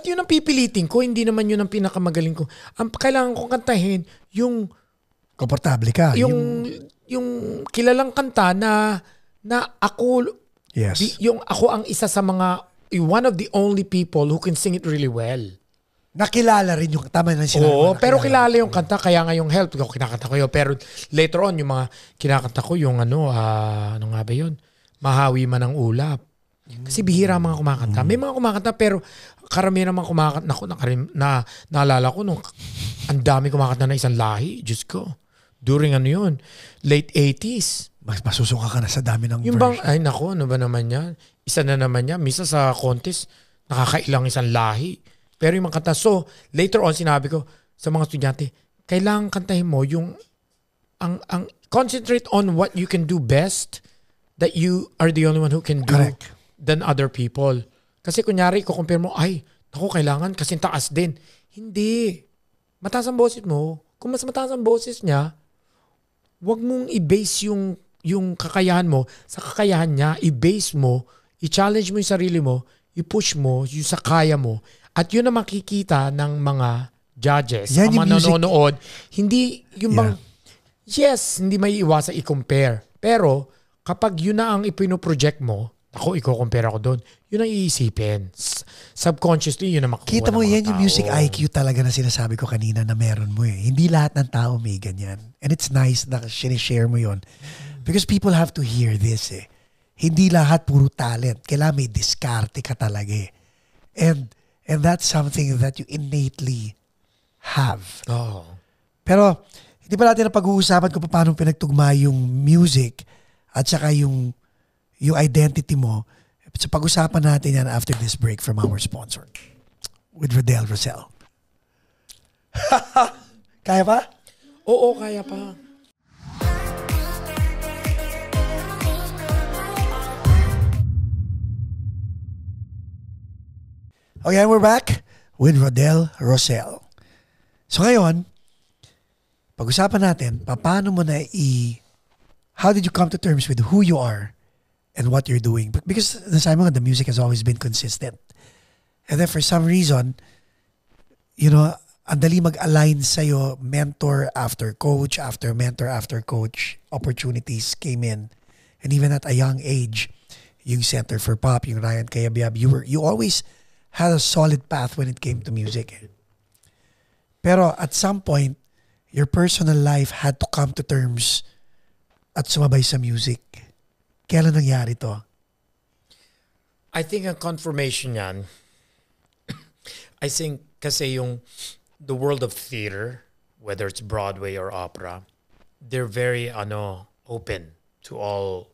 yun ang pipilitin ko, hindi naman yun ang pinakamagaling ko. Ang kailangan kong kantahin, yung komportable ka. Yung kilalang kanta na ako, yung ako ang isa sa one of the only people who can sing it really well. Nakilala rin yung tama na sila. Oo, pero kilala yung kanta, kaya nga yung Help, kinakanta ko yun. Pero later on, yung mga kinakanta ko, yung ano nga ba yun? Mahawi man ang ulap. Kasi bihira mga kumakanta. May mga kumakanta, pero karamihan naman kumakanta. Naalala ko nung ang dami kumakanta na isang lahi. Diyos ko. During yun? Late 80s. Masusuka ka na sa dami ng yung version. Ano ba naman yan? Isa na naman yan. Misa sa contest, nakakailang isang lahi. Pero yung mga kanta. So, later on, sinabi ko sa mga estudyante, kailangan kantahin mo yung concentrate on what you can do best, that you are the only one who can do than other people. Kasi kunyari, kukumpare mo, kailangan kasi taas din. Hindi. Mataas ang boses mo. Kung mas mataas ang boses niya, wag mong i-base yung kakayahan mo sa kakayahan niya. I-base mo, i-challenge mo yung sarili mo, i-push mo yung sa kaya mo. At yun na makikita ng mga judges, ang mga nanonood. Hindi yung yes, hindi may iwasan i-compare. Pero kapag yun na ang ipinoproject mo, i-compare ako doon. Yun ang iisipin. Subconsciously, yun ang makukuha kita mo ng mga yan, yung tao. music IQ talaga na sinasabi ko kanina na meron mo eh. Hindi lahat ng tao may ganyan. And it's nice na sinishare mo yun. Because people have to hear this eh. Hindi lahat puro talent. Kailangan may diskarte ka talaga eh. And that's something that you innately have. Oh. Pero, hindi pa natin napag-uusapan kung paano pinagtugma yung music at saka yung identity mo. So pag-usapan natin yan after this break from our sponsor with Rodell Rosel. Kaya pa? Oo, kaya pa. Okay, we're back with Rodell Rosel. So ngayon, pag-usapan natin, paano mo how did you come to terms with who you are and what you're doing? Because nasabi mo nga, the music has always been consistent. And then for some reason, ang dali mag-align sa'yo, mentor after coach, after mentor after coach, opportunities came in. And even at a young age, yung Center for Pop, yung Ryan Kayabyab, you always had a solid path when it came to music. Pero at some point, your personal life had to come to terms at sumabay sa music. Kailan nangyari to? I think ang confirmation yan, I think kasi the world of theater, whether it's Broadway or opera, they're very open to all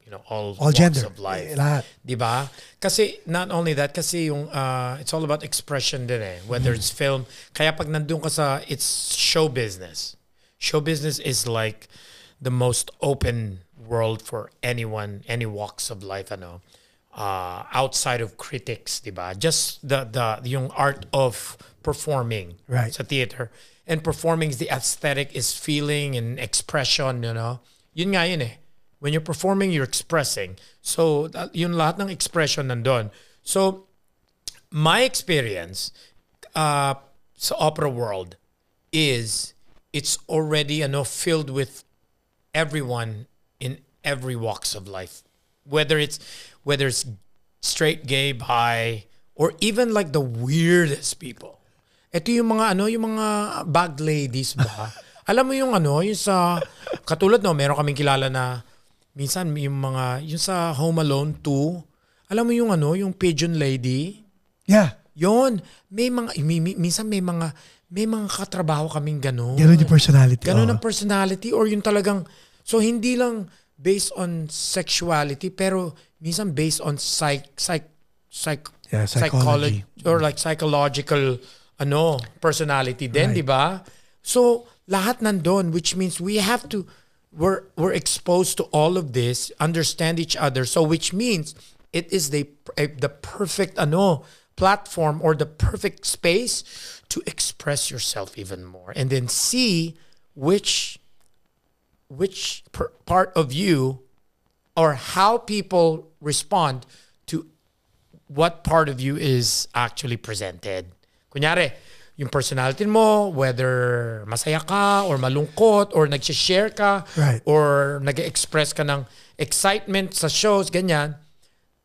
walks gender of life. Lahat. Diba? Kasi not only that, kasi it's all about expression din eh. Whether it's film, kaya pag nandun ka it's show business. Show business is like the most open world for anyone, any walks of life, outside of critics, diba? Just yung art of performing sa theater. And performing is the aesthetic, is feeling and expression, Yun nga yun eh. When you're performing, you're expressing. So, yun lahat ng expression nandun. So, my experience sa opera world is it's already filled with everyone in every walks of life. Whether it's straight, gay, bi, or even like the weirdest people. Ito yung mga yung mga bag ladies ba? Alam mo yung sa katulad meron kaming kilala na minsan yung sa Home Alone 2, alam mo yung yung pigeon lady? Yeah. Yon, minsan may mga katrabaho kaming gano'n. Gano'n yung personality. Gano'n ang personality or yung talagang, so hindi lang based on sexuality pero minsan based on psychology or like psychological personality din, di ba? So lahat nandun, which means we have to we're exposed to all of this, understand each other. So which means it is the perfect platform or the perfect space to express yourself even more, and then see which part of you or how people respond to what part of you is actually presented. Kunyari, yung personality mo, whether masaya ka or malungkot or nag-share ka or nag-express ka ng excitement sa shows, ganyan,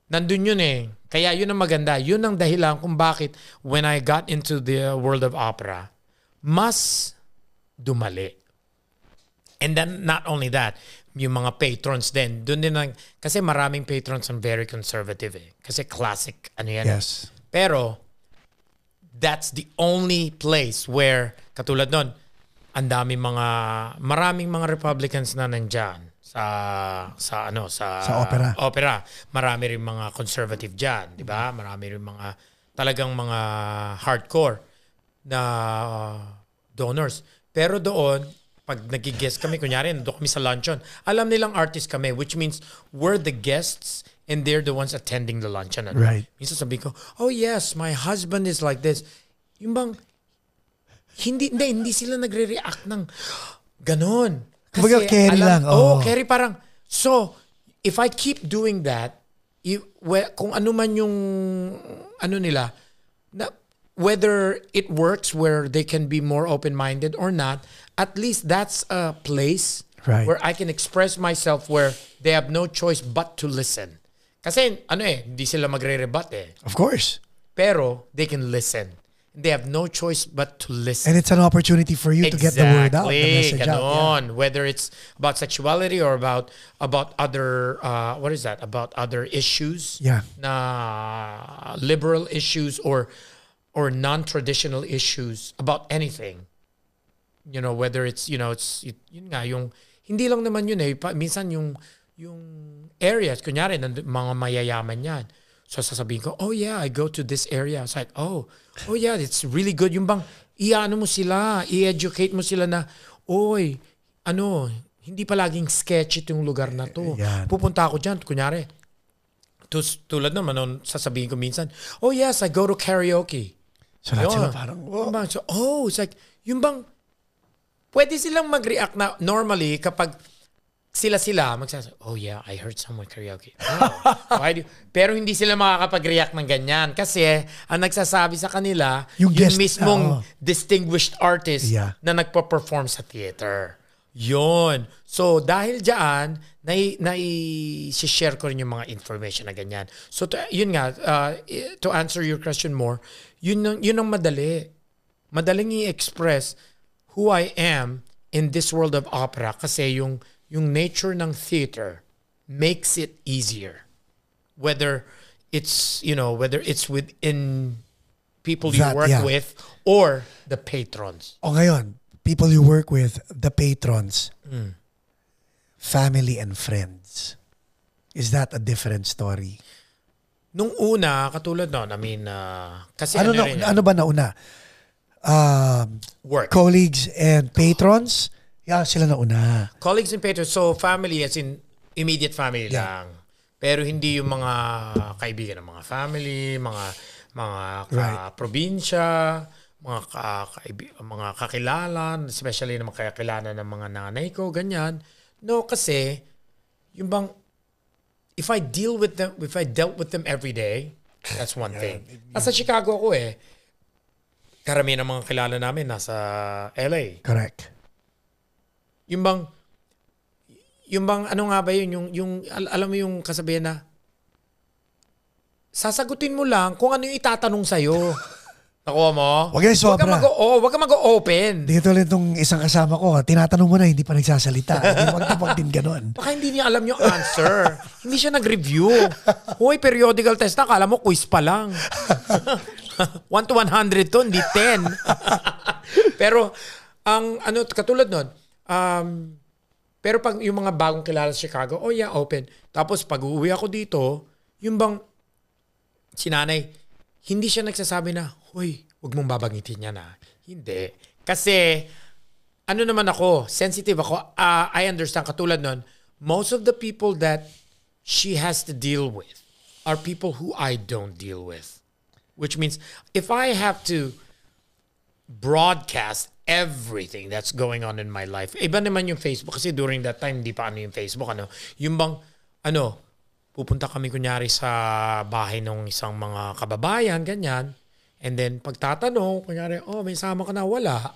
nandun yun eh. Kaya yun ang maganda. Yun ang dahilan kung bakit when I got into the world of opera, mas dumali. And then not only that, yung mga patrons din. Doon din kasi maraming patrons ang very conservative eh. Kasi classic, yan. Yes. Pero, that's the only place where, katulad nun, maraming mga Republicans na nandyan sa opera. Marami rin mga conservative dyan, di ba? Marami rin talagang mga hardcore na donors. Pero doon, pag nag-guest kami, kunyari, nandun kami sa luncheon, alam nilang artist kami, which means we're the guests and they're the ones attending the luncheon. Right. Minsan sabi ko, oh yes, my husband is like this. Yung bang, hindi sila nagre-react ng ganon. Kasi carry lang. Carry parang, so, if I keep doing that, kung ano man yung, nila, whether it works where they can be more open-minded or not, at least that's a place where I can express myself where they have no choice but to listen. Kasi, hindi sila magre-rebut eh. Of course. Pero, they can listen. They have no choice but to listen. And it's an opportunity for you to get the word out, the message out. Yeah. Whether it's about sexuality or about other, about other issues. Yeah. Na liberal issues or non-traditional issues, about anything. whether it's, yun nga, yung, hindi lang naman yun eh. Minsan yung areas, kunyari, mga mayayaman yan. So sasabihin ko, oh yeah, I go to this area. It's like, oh yeah, it's really good. Yung bang, i-ano mo sila, i-educate mo sila na, oy, hindi palaging sketchy itong lugar na to. Yan. Pupunta ako dyan, kunyari. Tulad naman, sasabihin ko minsan, oh yes, I go to karaoke. So lahat sila parang, oh. It's like, yung bang, pwede silang mag-react na normally kapag sila magsasabi, oh yeah, I heard someone karaoke. Oh, pero hindi sila makakapag-react ng ganyan kasi ang nagsasabi sa kanila, yung mismong distinguished artist na nagpa-perform sa theater. Yun. So, dahil dyan, nai-share ko rin yung mga information na ganyan. So, yun nga, to answer your question more, yun ang madali. Madaling i-express who I am in this world of opera kasi yung nature ng theater makes it easier. Whether it's within people you work with or the patrons. O ngayon, people you work with, the patrons, family and friends. Is that a different story? Nung una, katulad nun, I mean, kasi ano ba nauna? Work. Colleagues and patrons? Yeah, sila nauna. Colleagues and patrons. So, family as in immediate family lang. Pero hindi yung mga kaibigan ng mga family, mga probinsya, mga kakilala, especially na makakilala ng mga nanay ko, ganyan. No, kasi, yung bang, if I dealt with them every day, that's one thing. Nasa Chicago ako eh. Karamihan ng mga kilala namin nasa LA. Correct. Yung bang, ano nga ba yun? Alam mo yung kasabihan na, sasagutin mo lang kung ano yung itatanong sa'yo. Nakuha mo? Huwag yung sobra. Huwag ka mag-open. Dito ulit itong isang kasama ko, tinatanong mo na, hindi pa nagsasalita. Huwag din ganun. Baka hindi niya alam yung answer. Hindi siya nag-review. Hoy, periodical test na, kala mo quiz pa lang. 1 to 100 to, hindi 10. Pero, katulad nun, pero pag yung mga bagong kilala sa Chicago, oh yeah, open. Tapos pag uuwi ako dito, yung bang sinanay, hindi siya nagsasabi na, hoy, huwag mong babangitin yan ha. Hindi. Kasi, naman ako, sensitive ako. I understand, katulad nun, most of the people that she has to deal with are people who I don't deal with. Which means, if I have to broadcast everything that's going on in my life, iba naman yung Facebook. Kasi during that time, hindi pa yung Facebook. Yung bang, pupunta kami kunyari sa bahay ng isang mga kababayan, ganyan. And then, pagtatanong, kunyari, may sama ka na, wala.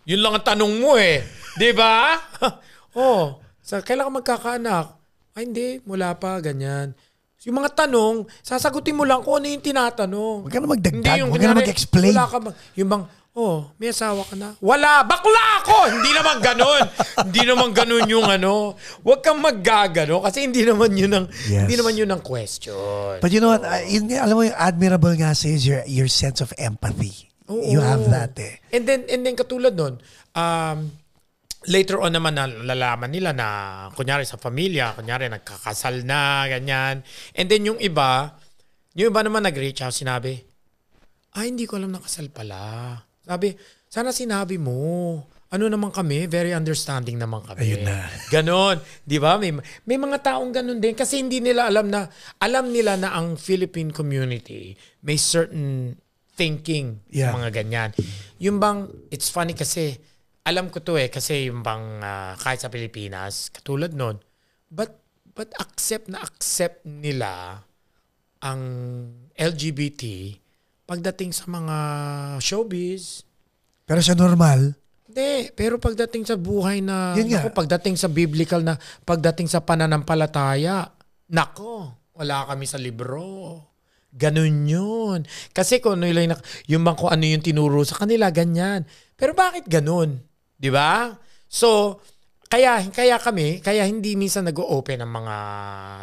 Yun lang ang tanong mo eh. Di ba? Kailan ka magkakaanak? Ay, hindi, wala pa, ganyan. Yung mga tanong, sasagutin mo lang kung ano yung tinatanong. Huwag ka na magdagdag, huwag ka na mag-explain. Yung bang, may asawa ka na? Wala! Bakla ako! Hindi naman ganun. Hindi naman ganun yung Huwag kang maggagano kasi hindi naman yun ang question. But you know what? Alam mo yung admirable nga sa is your sense of empathy. You have that eh. And then katulad nun, later on naman nalalaman nila na kunyari sa pamilya, kunyari nagkakasal na, ganyan. And then yung iba naman nag-reach out, sinabi, hindi ko alam nakasal pala. Sabi, sana sinabi mo. Ano naman kami, very understanding naman kami. Ayun na. Ganon. Di ba? May mga taong ganon din kasi hindi nila alam nila na ang Philippine community may certain thinking, mga ganyan. Yung bang, it's funny kasi, alam ko to kasi yung bang kahit sa Pilipinas, katulad nun, but accept nila ang LGBT pagdating sa mga showbiz. Pero sa normal? Hindi, pero pagdating sa buhay na, pagdating sa biblical na, pagdating sa pananampalataya, wala kami sa libro. Ganun yun. Kasi kung yung bang kung ano yung tinuro sa kanila, ganyan. Pero bakit ganun? Di ba? So, kaya hindi minsan nag-o-open ang mga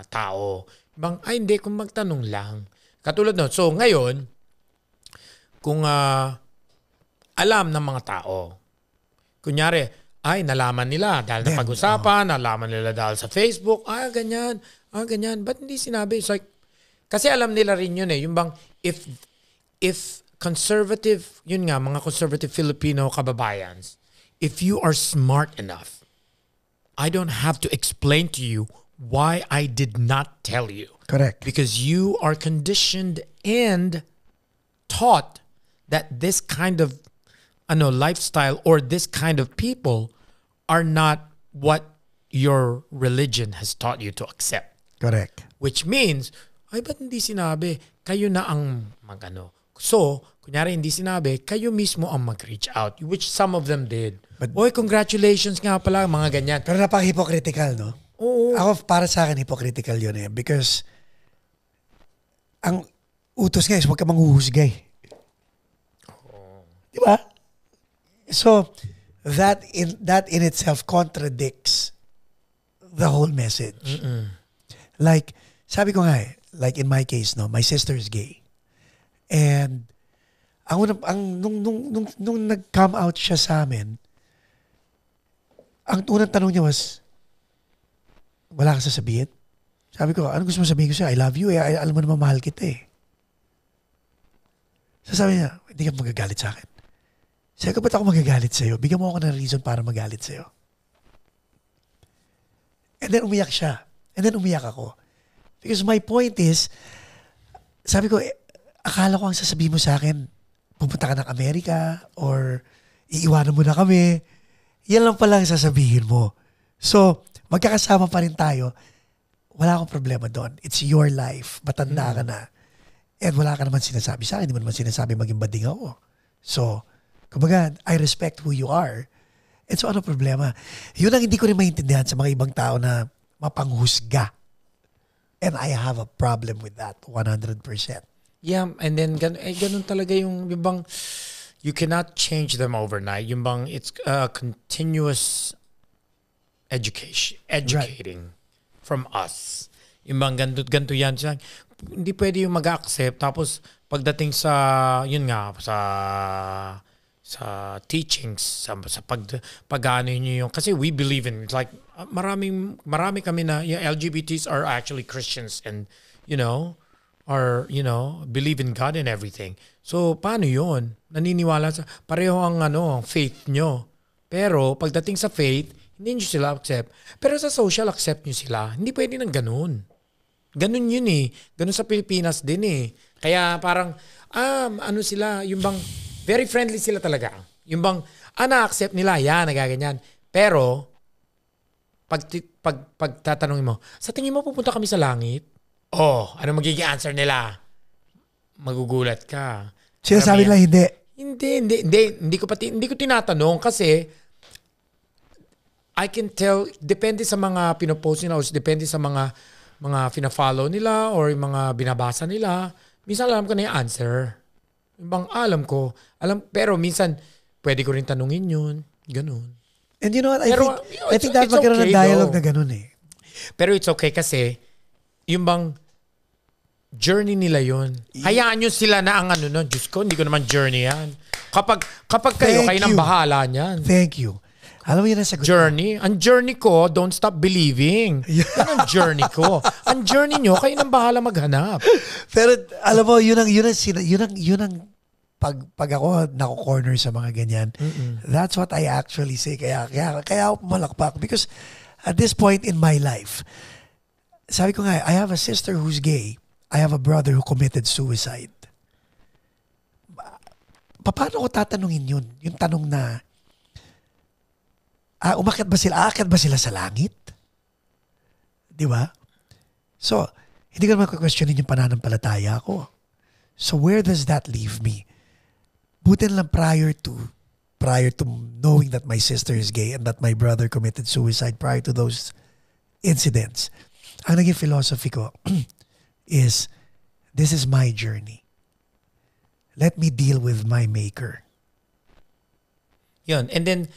tao. Hindi, kung magtanong lang. Katulad nun. So, ngayon, kung alam ng mga tao. Kunyari, ay, nalaman nila dahil napag-usapan, nalaman nila dahil sa Facebook, ganyan. Ba't hindi sinabi? It's like, kasi alam nila rin yun eh. Yung bang, if conservative, yun nga, mga conservative Filipino kababayans, if you are smart enough, I don't have to explain to you why I did not tell you. Correct. Because you are conditioned and taught that this kind of lifestyle or this kind of people are not what your religion has taught you to accept. Correct. Which means, ay, ba't hindi sinabi? Kayo na ang So, kunyari hindi sinabi, kayo mismo ang mag-reach out, which some of them did. But, oy, congratulations nga pala, mga ganyan. Pero napaka-hypocritical, no? Oo. Ako, para sa akin, hypocritical yun eh. Because, ang utos nga is huwag ka manghuhusgay. Di ba? So, that in itself contradicts the whole message. Like, sabi ko nga like in my case, no, my sister is gay. And nung nag-come out siya sa amin, ang unang tanong niya was, wala ka sasabihin? Sabi ko, ano gusto mo sabihin ko siya? I love you eh. Alam mo naman mahal kita eh. So sabi niya, hindi ka magagalit sa akin. Sabi ko, ba't ako magagalit sa'yo? Bigyan mo ako ng reason para magalit sa'yo. And then umiyak siya. And then umiyak ako. Because my point is, sabi ko, akala ko ang sasabihin mo sa akin, pupunta ka ng Amerika or iiwanan mo na kami. Yan lang pala ang sasabihin mo. So, magkakasama pa rin tayo. Wala akong problema doon. It's your life. Matanda ka na. And wala ka naman sinasabi sa akin. Hindi mo naman sinasabi maging bading ako. So, kumbaga, I respect who you are. And so, ano problema? Yun ang hindi ko rin maintindihan sa mga ibang tao na mapanghusga. And I have a problem with that 100%. Yeah, and then ganun talaga yung bang you cannot change them overnight. Yung bang it's continuous educating from us. Yung bang ganito yan. Hindi pwede yung mag-accept tapos pagdating sa yun nga sa teachings sa pag-ano niyo yung kasi we believe in like marami kami na LGBTs are actually Christians and believe in God and everything. So paano yun? Naniniwala sa pareho ang faith nyo. Pero pagdating sa faith, hindi nyo sila accept. Pero sa social, accept nyo sila. Hindi pwede ng ganun. Ganun yun eh. Ganun sa Pilipinas din eh. Kaya parang, sila, yung bang, very friendly sila talaga. Yung bang, na-accept nila, yan, nagaganyan. Pero, pag tatanungin mo, sa tingin mo pupunta kami sa langit? Ano magiging answer nila? Magugulat ka. Sinasabi lang hindi. Hindi ko tinatanong kasi I can tell, depende sa mga pinopost nila o depende sa mga fina-follow nila or yung mga binabasa nila. Minsan alam ko na yung answer. Yung bang pero minsan pwede ko rin tanungin yun. Ganun. And you know what? I think dapat magkaroon ng dialogue na ganun eh. Pero it's okay kasi yung bang journey nila yun. Hayaan nyo sila na ang Diyos ko, hindi ko naman journey yan. Kapag kayo nang bahala niyan. Thank you. Alam mo yun ang sagot. Journey? Ang journey ko, don't stop believing. Yan ang journey ko. Ang journey nyo, kayo nang bahala maghanap. Pero alam mo, yun ang pag ako nako-corner sa mga ganyan, that's what I actually say. Kaya ako pumalakpak. Because at this point in my life, sabi ko nga, I have a sister who's gay. I have a brother who committed suicide. Paano ko tatanungin yun? Yung tanong na, aakyat ba sila sa langit? Di ba? So, hindi ko naman questionin yung pananampalataya ko. So, where does that leave me? Buti lang prior to knowing that my sister is gay and that my brother committed suicide prior to those incidents, ang naging philosophy ko is, this is my journey. Let me deal with my maker. Yun. And then,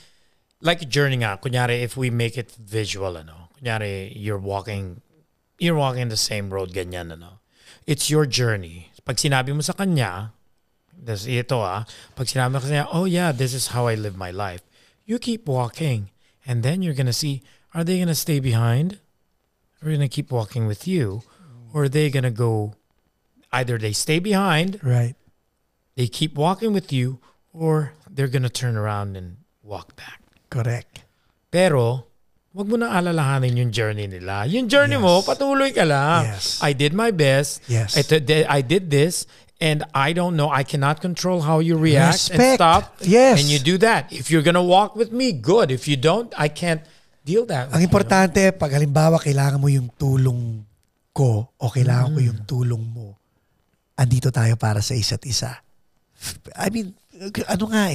like journey nga, kunyari if we make it visual, kunyari you're walking the same road, ganyan, it's your journey. Pag sinabi mo sa kanya, ito pag sinabi ko niya, oh yeah, this is how I live my life. You keep walking and then you're gonna see, are they gonna stay behind? Or are they gonna keep walking with you? Or are they gonna go, either they stay behind, Right. they keep walking with you, or they're gonna turn around and walk back. Correct. Pero, wag mo na alalahanin yung journey nila. Yung journey Yes. mo, patuloy ka lang. Yes. I did my best. Yes. I did this, and I don't know. I cannot control how you react and Respect. stuff. Yes. And you do that. If you're gonna walk with me, good. If you don't, I can't deal that with Ang you. importante, pag halimbawa kailangan mo yung tulong ko o kailangan ko yung tulong mo, andito tayo para sa isa't isa. I mean, ano nga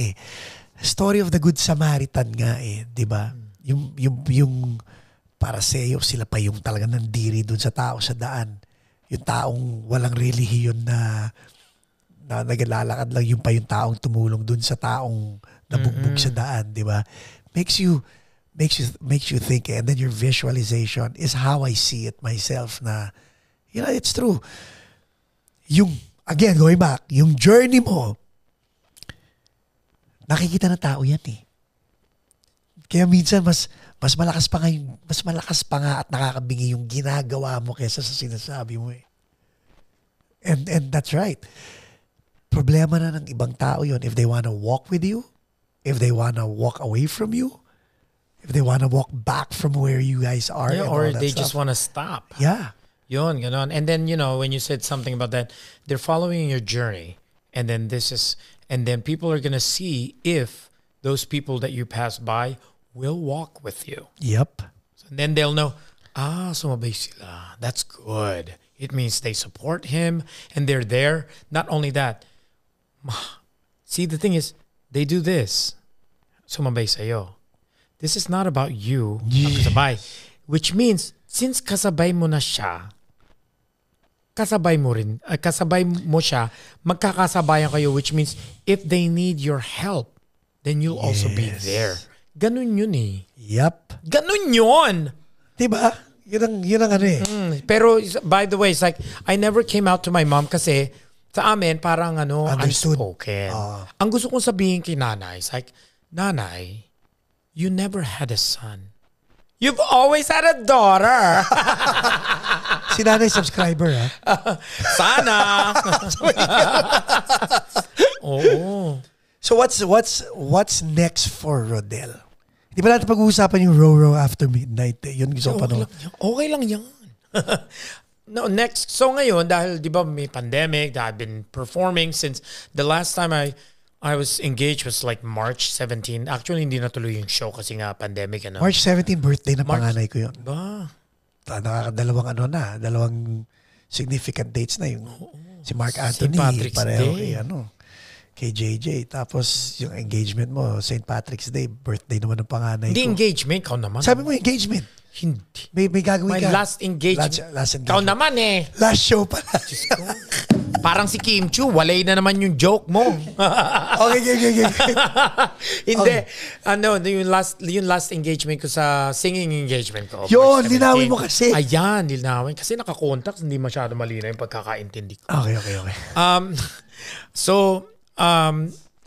story of the Good Samaritan nga di ba? Yung para sa iyo, sila pa yung talagang nandiri dun sa tao sa daan. Yung taong walang relihiyon na naglalakad lang, yung pa yung taong tumulong dun sa taong nabugbog sa daan, di ba? Makes you think, and then your visualization is how I see it myself na, it's true. Yung, again, going back, yung journey mo, nakikita ng tao yan Kaya minsan mas malakas pa nga at nakakabingi yung ginagawa mo kaysa sa sinasabi mo And that's right. Problema na ng ibang tao yun if they wanna walk with you, if they wanna walk away from you, if they wanna walk back from where you guys are. Yeah, and or all that they stuff. just wanna stop. Yeah. Yun, ganon. And then, when you said something about that, they're following your journey. And then people are gonna see if those people that you pass by will walk with you. Yep. And then they'll know, sumabay sila. That's good. It means they support him and they're there. Not only that, see, the thing is, they do this. Sumabay sa'yo. This is not about you. Kasabay. Which means, since kasabay mo na siya, kasabay mo siya, magkakasabayan kayo, which means, if they need your help, then you'll also be there. Ganun yun Yep. Ganun yun. Diba? Yun ang ano Pero, by the way, it's like, I never came out to my mom kasi sa amin, parang Understood. unspoken. Ang gusto kong sabihin kay nanay, it's like, Nanay, you never had a son. You've always had a daughter. Si nanay subscriber, Sana. Oo. So what's next for Rodell? Di ba natin pag-uusapan yung Row after midnight? Yun gusto ko pa Okay lang yan. No, next. So ngayon, dahil di ba may pandemic, I've been performing since the last time I was engaged was like March 17. Actually, hindi natuloy yung show kasi nga pandemic. March 17, birthday na panganay ko yun. Ba? Dalawang significant dates na yung si Mark Anthony. St. Patrick's pareho Day. Kay JJ. Tapos yung engagement mo, St. Patrick's Day, birthday naman ng panganay Hindi ko. engagement, kau naman. Sabi mo engagement. Hindi. May gagawin My ka. last engagement. Last engagement. Kau naman Last show pala. Parang si Kim Chu, walay na naman yung joke mo. Okay. Hindi. Yung last engagement ko sa singing engagement ko. Yun, March 17. linawin mo kasi. Ayan, linawin. Kasi naka-contacts, hindi masyado malinaw yung pagkakaintindi ko. Okay. So,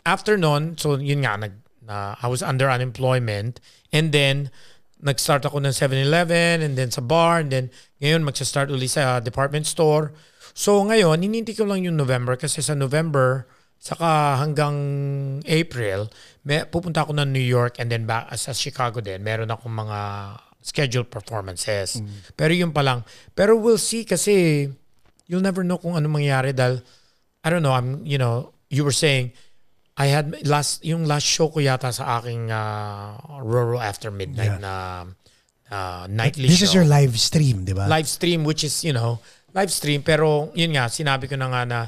after nun, so yun nga, I was under unemployment. And then, nag-start ako ng 7-Eleven and then sa bar. And then, ngayon, magsa-start ulit sa department store. So, ngayon, hinintay ko lang yung November kasi sa November, saka hanggang April, pupunta ako ng New York and then back sa Chicago din. Meron akong mga scheduled performances. Pero yun pa lang. Pero we'll see kasi you'll never know kung ano mangyari dahil, I don't know, you were saying, I had yung last show ko yata sa aking Rural After Midnight na nightly show. This is your live stream, di ba? Live stream, which is, live stream. Pero yun nga, sinabi ko na nga na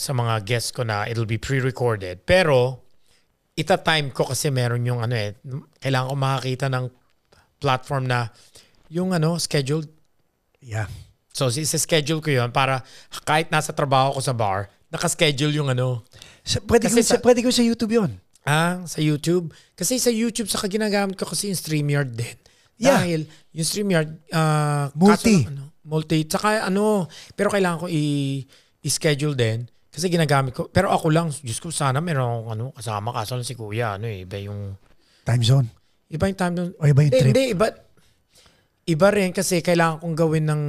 sa mga guests ko na it'll be pre-recorded. Pero ita-time ko kasi meron yung kailangan ko makakita ng platform na yung scheduled. Yeah. So, schedule ko yun para kahit nasa trabaho ko sa bar, naka-schedule yung Pwede ko sa YouTube yun. Sa YouTube? Kasi sa YouTube, saka ginagamit ko kasi yung StreamYard din. Yeah. Dahil yung StreamYard, multi. Multi. Tsaka pero kailangan ko i-schedule din. Kasi ginagamit ko. Pero ako lang, Diyos ko, sana meron akong kasama. Kaso lang si Kuya, iba yung... Time zone? Iba yung time zone. O iba yung trip? Hindi, iba rin kasi kailangan kong gawin ng...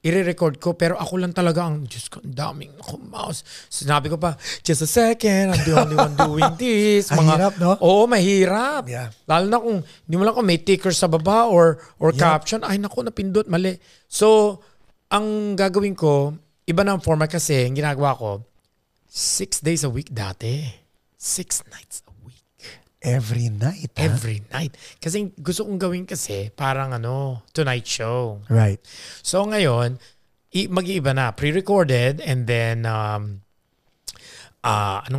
I-record ko, pero ako lang talaga ang, Diyos ko, ang daming mouse. Sinabi ko pa, just a second, I'm the only one doing this. Ang hirap, no? Oo, mahirap. Yeah. Lalo na kung, hindi mo lang kung may ticker sa baba or caption, ay naku, napindot, mali. So, ang gagawin ko, iba na ang format kasi, ang ginagawa ko, 6 days a week dati. 6 nights a week. Every night, ha? Every night. Kasi gusto kong gawin kasi parang tonight show. Right. So ngayon, mag-iiba na. Pre-recorded and then, ano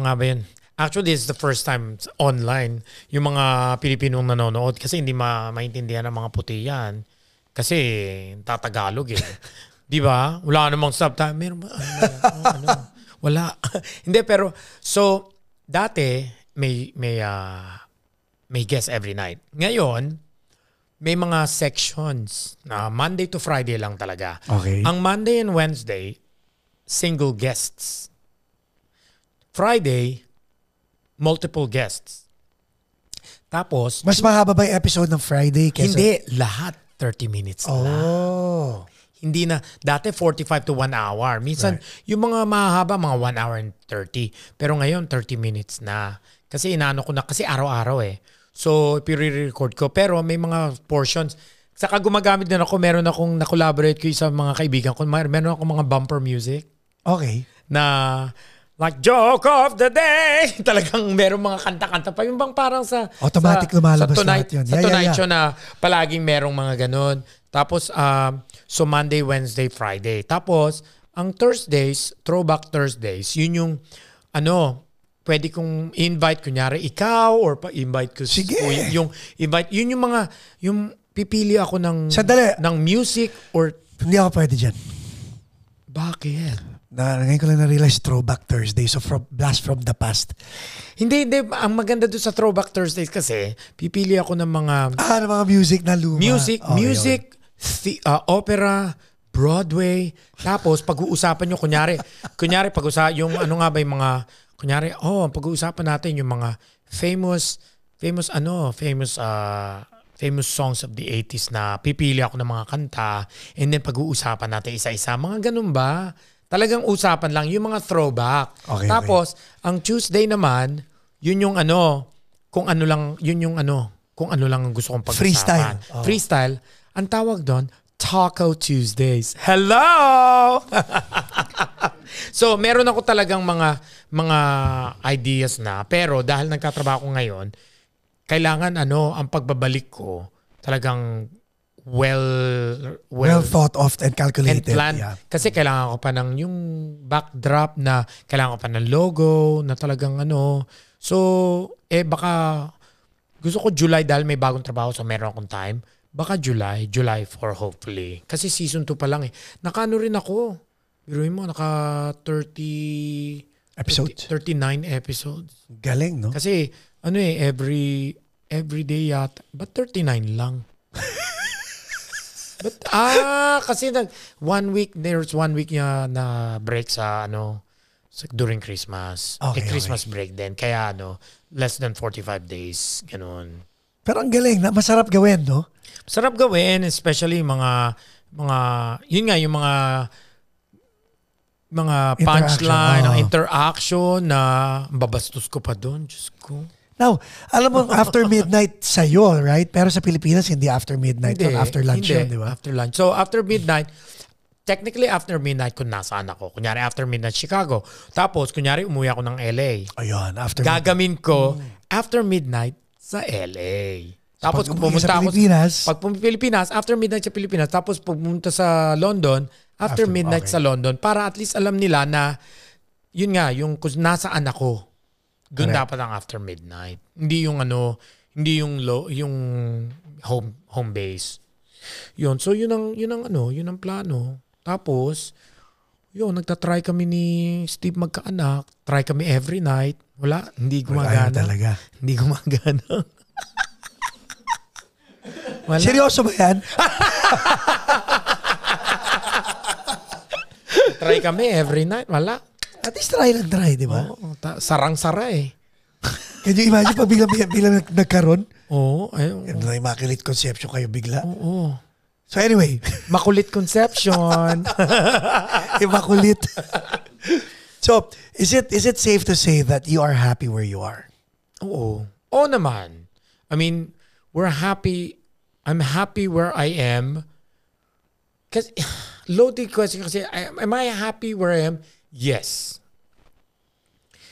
nga ba yun? Actually, this is the first time online yung mga Pilipinong nanonood kasi hindi maintindihan ng mga puti yan. Kasi tatagalog eh. Di ba? Wala namang subtitle. Meron ba? Wala. Hindi, pero so, dati, may guest every night. Ngayon, may mga sections na Monday to Friday lang talaga. Okay. Ang Monday and Wednesday, single guests. Friday, multiple guests. Tapos, Mas mahaba ba yung episode ng Friday? hindi, lahat 30 minutes lang. Oh. Hindi na, dati 45 to 1 hour. Minsan, yung mga mahaba, mga 1 hour and 30. Pero ngayon, 30 minutes na. Kasi inaano ko na, kasi araw-araw eh. So, i-re-record ko. Pero may mga portions. Saka gumagamit din ako, meron akong na-collaborate ko sa mga kaibigan ko. Meron akong mga bumper music. Okay. Na, like, joke of the day. Talagang meron mga kanta-kanta pa. Yung bang parang sa... Automatic lumalabas tonight, lahat yun. Sa Tonight Show na palaging merong mga ganun. Tapos, so Monday, Wednesday, Friday. Tapos, ang Thursdays, Throwback Thursdays, yun yung, pwede kong invite, kunyari, ikaw, or pa-invite ko. Sige. Yung invite, yun yung mga, yung pipili ako ng, Sandali. ng music or... Hindi ako pwede dyan. Bakit? Ngayon ko lang na-realize Throwback Thursday. So, blast from the past. Hindi. Ang maganda doon sa Throwback Thursdays kasi, pipili ako ng mga... ng mga music na luma. Music, opera, Broadway. Tapos, pag-uusapan nyo, kunyari yung nga ba yung mga... Kunyari, pag-uusapan natin yung mga famous songs of the 80s na pipili ako ng mga kanta and then pag-uusapan natin isa-isa. Mga ganun ba? Talagang usapan lang, yung mga throwback. Okay, Tapos, ang Tuesday naman, yun yung kung ano lang ang gusto kong pag-usapan. Freestyle. Oh. Freestyle. Ang tawag doon, Taco Tuesdays. Hello! So, meron ako talagang mga ideas na. Pero dahil nagtatrabaho ko ngayon, kailangan ang pagbabalik ko talagang well thought of and calculated. and planned. Yeah. Kasi kailangan ko pa ng yung backdrop na kailangan ko pa ng logo na talagang So, baka gusto ko July dahil may bagong trabaho so meron akong time. Baka July 4 hopefully. Kasi season 2 pa lang eh. Naka rin ako. Biruin mo, naka 39 episodes. Galing, no? Kasi, every day yata. But 39 lang. But, kasi there's 1 week na break sa, during Christmas. Okay, Christmas break din. Kaya, less than 45 days. Ganun. Pero ang galing, masarap gawin, no? Masarap gawin, especially mga yun nga, yung mga punchline, ang interaction na babastos ko pa doon. Diyos ko. Now, alam mo, after midnight sa'yo, right? Pero sa Pilipinas, hindi after midnight. Hindi, after lunch yun, di ba? After lunch. So, after midnight, technically after midnight kung nasaan ako. Kunyari, after midnight, Chicago. Tapos, kunyari, umuwi ako ng LA. Ayun, after Gagamin ko, after midnight sa LA. Tapos, kung pumunta sa ako pag Pilipinas, after midnight sa Pilipinas, tapos pumunta sa London, after midnight sa London, para at least alam nila na, yun nga, yung kung nasaan ako, doon dapat ang after midnight. Hindi yung hindi yung home base. Yun. So yun ang plano. Tapos, nagtatry kami ni Steve magkaanak. Try kami every night. Wala, hindi gumagana. Talaga. Hindi gumagana. Wala. Seryoso ba yan? Try kami every night. Wala. At least try lang try, di ba? Oo, sarang-sara eh. Can you imagine pag bigla nagkaroon? Oo. Na immaculate conception kayo bigla. Oo. So anyway. Makulit conception. Immaculate. So, is it safe to say that you are happy where you are? Oo. Oo naman. I mean, we're happy. I'm happy where I am. Kasi, loaded question kasi, am I happy where I am? Yes.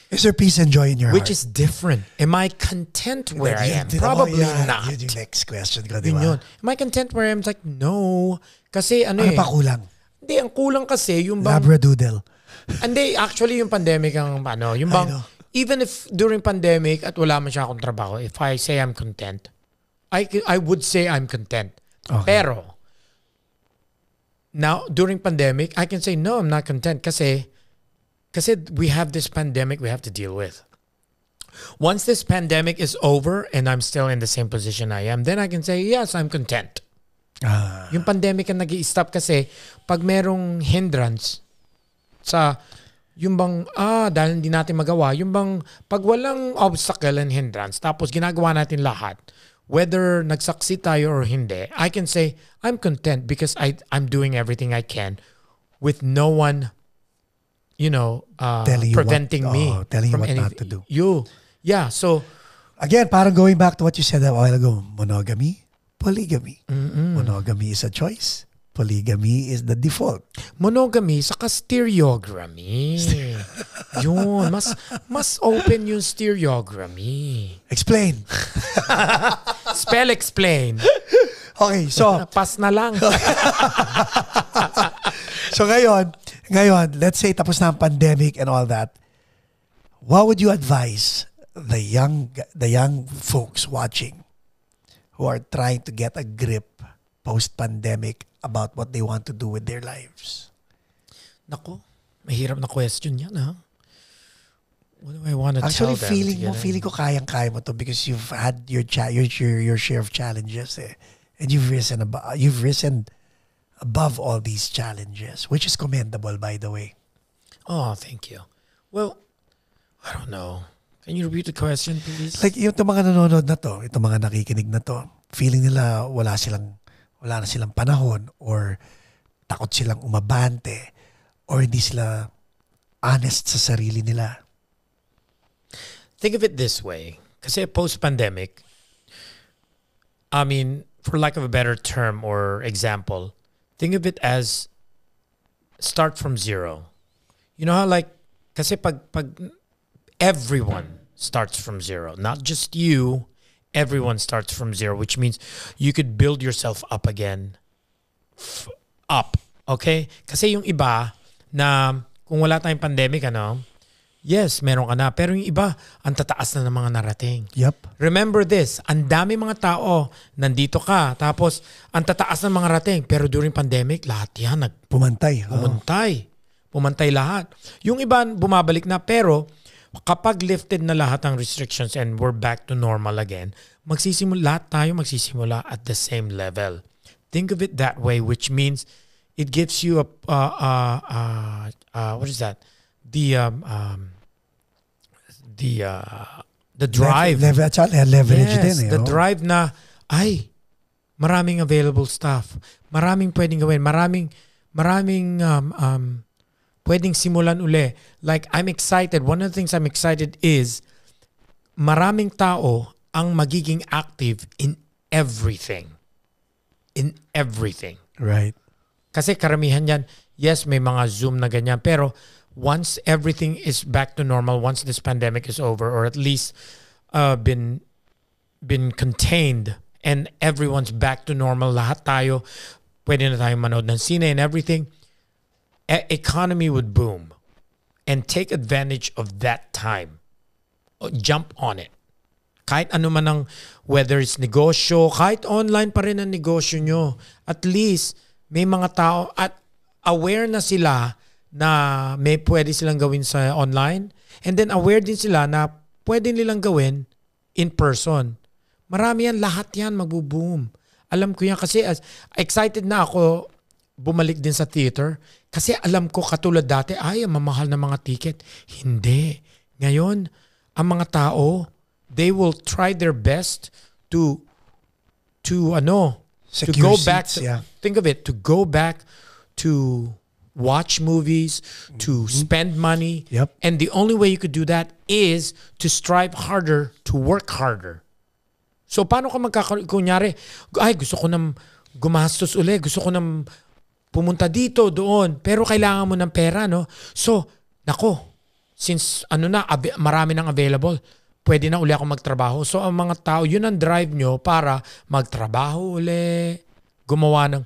Is there peace and joy in your Which heart? is different. Am I content where I am? Probably not. Yun yung next question ko, di Yun ba? yun. Am I content where I am? It's like, no. Kasi ano Ano pa kulang? Hindi, ang kulang kasi yung bang... Labradoodle. Hindi, actually yung pandemic ang ano, yung bang... Even if during pandemic at wala man siya akong trabaho, if I say I'm content, I would say I'm content. Okay. Pero, now, during pandemic, I can say, no, I'm not content kasi we have this pandemic we have to deal with. Once this pandemic is over and I'm still in the same position I am, then I can say, yes, I'm content. Yung pandemic ang nag-i-stop kasi pag merong hindrance sa, yung bang, dahil hindi natin magawa, yung bang, pag walang obstacle and hindrance, tapos ginagawa natin lahat, whether nagsucceed tayo or hindi, I can say, I'm content because I'm doing everything I can with no one preventing me telling you from what anything. not to do. Yeah, so... Again, parang going back to what you said a while ago, monogamy, polygamy. Monogamy is a choice. Polygamy is the default. Monogamy saka stereogamy. Yun, mas open yung stereogamy. Explain. Spell explain. Okay, so... Pass na lang. So ngayon, let's say tapos na ang pandemic and all that, what would you advise the young folks watching who are trying to get a grip post-pandemic about what they want to do with their lives? Nako, mahirap na question yan, ha? What do I want to Actually, tell them? feeling ko kayang-kaya mo to because you've had your share of challenges eh. And you've risen above all these challenges, which is commendable, by the way. Oh, thank you. Well, I don't know. Can you repeat the question, please? Like yung mga nanonood na to, itong mga nakikinig na to, feeling nila wala na silang panahon or takot silang umabante or hindi sila honest sa sarili nila. Think of it this way. Kasi post-pandemic, I mean, for lack of a better term or example, think of it as start from zero. You know how like, kasi pag everyone starts from zero, not just you, everyone starts from zero, which means you could build yourself up again. Up. Okay? Kasi yung iba na kung wala tayong pandemic, yes, meron ka na. Pero yung iba, ang tataas na ng mga narating. Yep. Remember this, ang dami mga tao, nandito ka, tapos ang tataas ng mga rating. Pero during pandemic, lahat yan Pumantay. Pumantay lahat. Yung iba, bumabalik na. Pero kapag lifted na lahat ng restrictions and we're back to normal again, lahat tayo magsisimula at the same level. Think of it that way, which means it gives you what is that? The drive. Leverage yes, din eh. The drive na, maraming available stuff. Maraming pwedeng gawin. Maraming pwedeng simulan uli. Like, I'm excited. One of the things I'm excited is maraming tao ang magiging active in everything. In everything. Right. Kasi karamihan yan, yes, may mga Zoom na ganyan. Pero once everything is back to normal, once this pandemic is over, or at least been contained, and everyone's back to normal, lahat tayo, pwede na tayong manood ng sine and everything, economy would boom. And take advantage of that time. Jump on it. Kahit ano man ang, whether it's negosyo, kahit online pa rin ang negosyo nyo, at least may mga tao at aware na sila na may pwede silang gawin sa online, and then aware din sila na pwede nilang gawin in person. Marami yan, lahat yan magbo-boom. Alam ko yan kasi excited na ako bumalik din sa theater. Kasi alam ko katulad dati, mamahal na mga ticket. Hindi. Ngayon, ang mga tao, they will try their best to Secure go seats, back. yeah. Think of it, to go back to watch movies, to spend money. Yep. And the only way you could do that is to strive harder, to work harder. So paano ka kunyari, gusto ko nang gumastos uli, gusto ko nang pumunta dito, doon, pero kailangan mo ng pera, no? So, since marami nang available, pwede na uli ako magtrabaho. So ang mga tao, yun ang drive nyo para magtrabaho uli, gumawa ng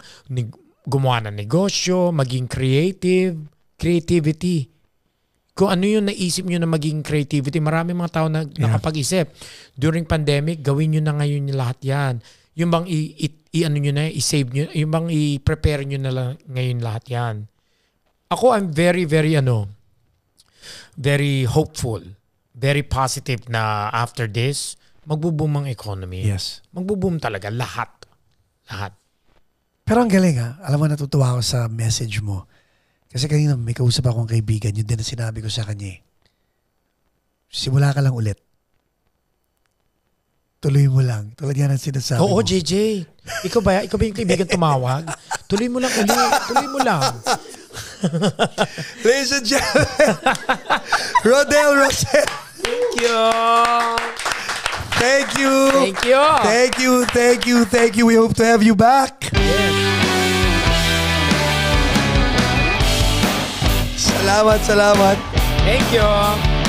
negosyo, maging creativity. Kung ano yung naisip nyo na maging creativity, marami mga tao na nakapag-isip. During pandemic, gawin nyo na ngayon yung lahat yan. Yung bang i-save nyo, yung bang i-prepare nyo na lang ngayon lahat yan. Ako, I'm very, very, very hopeful, very positive na after this, magbo-boom ang economy. Yes. Magbo-boom talaga, lahat. Pero ang galing alam mo, natutuwa ako sa message mo. Kasi kanina may kausap akong kaibigan, yun din ang sinabi ko sa kanya. Simula ka lang ulit. Tuloy mo lang. Tulad yan ang sinasabi mo. Oo, JJ. Ikaw ba yung kaibigan tumawag? Tuloy mo lang ulit. Tuloy mo lang. Ladies and gentlemen, Rodell Rosel. Thank you. Thank you. Thank you. Thank you. Thank you. Thank you. We hope to have you back. Yes. Salamat. Thank you.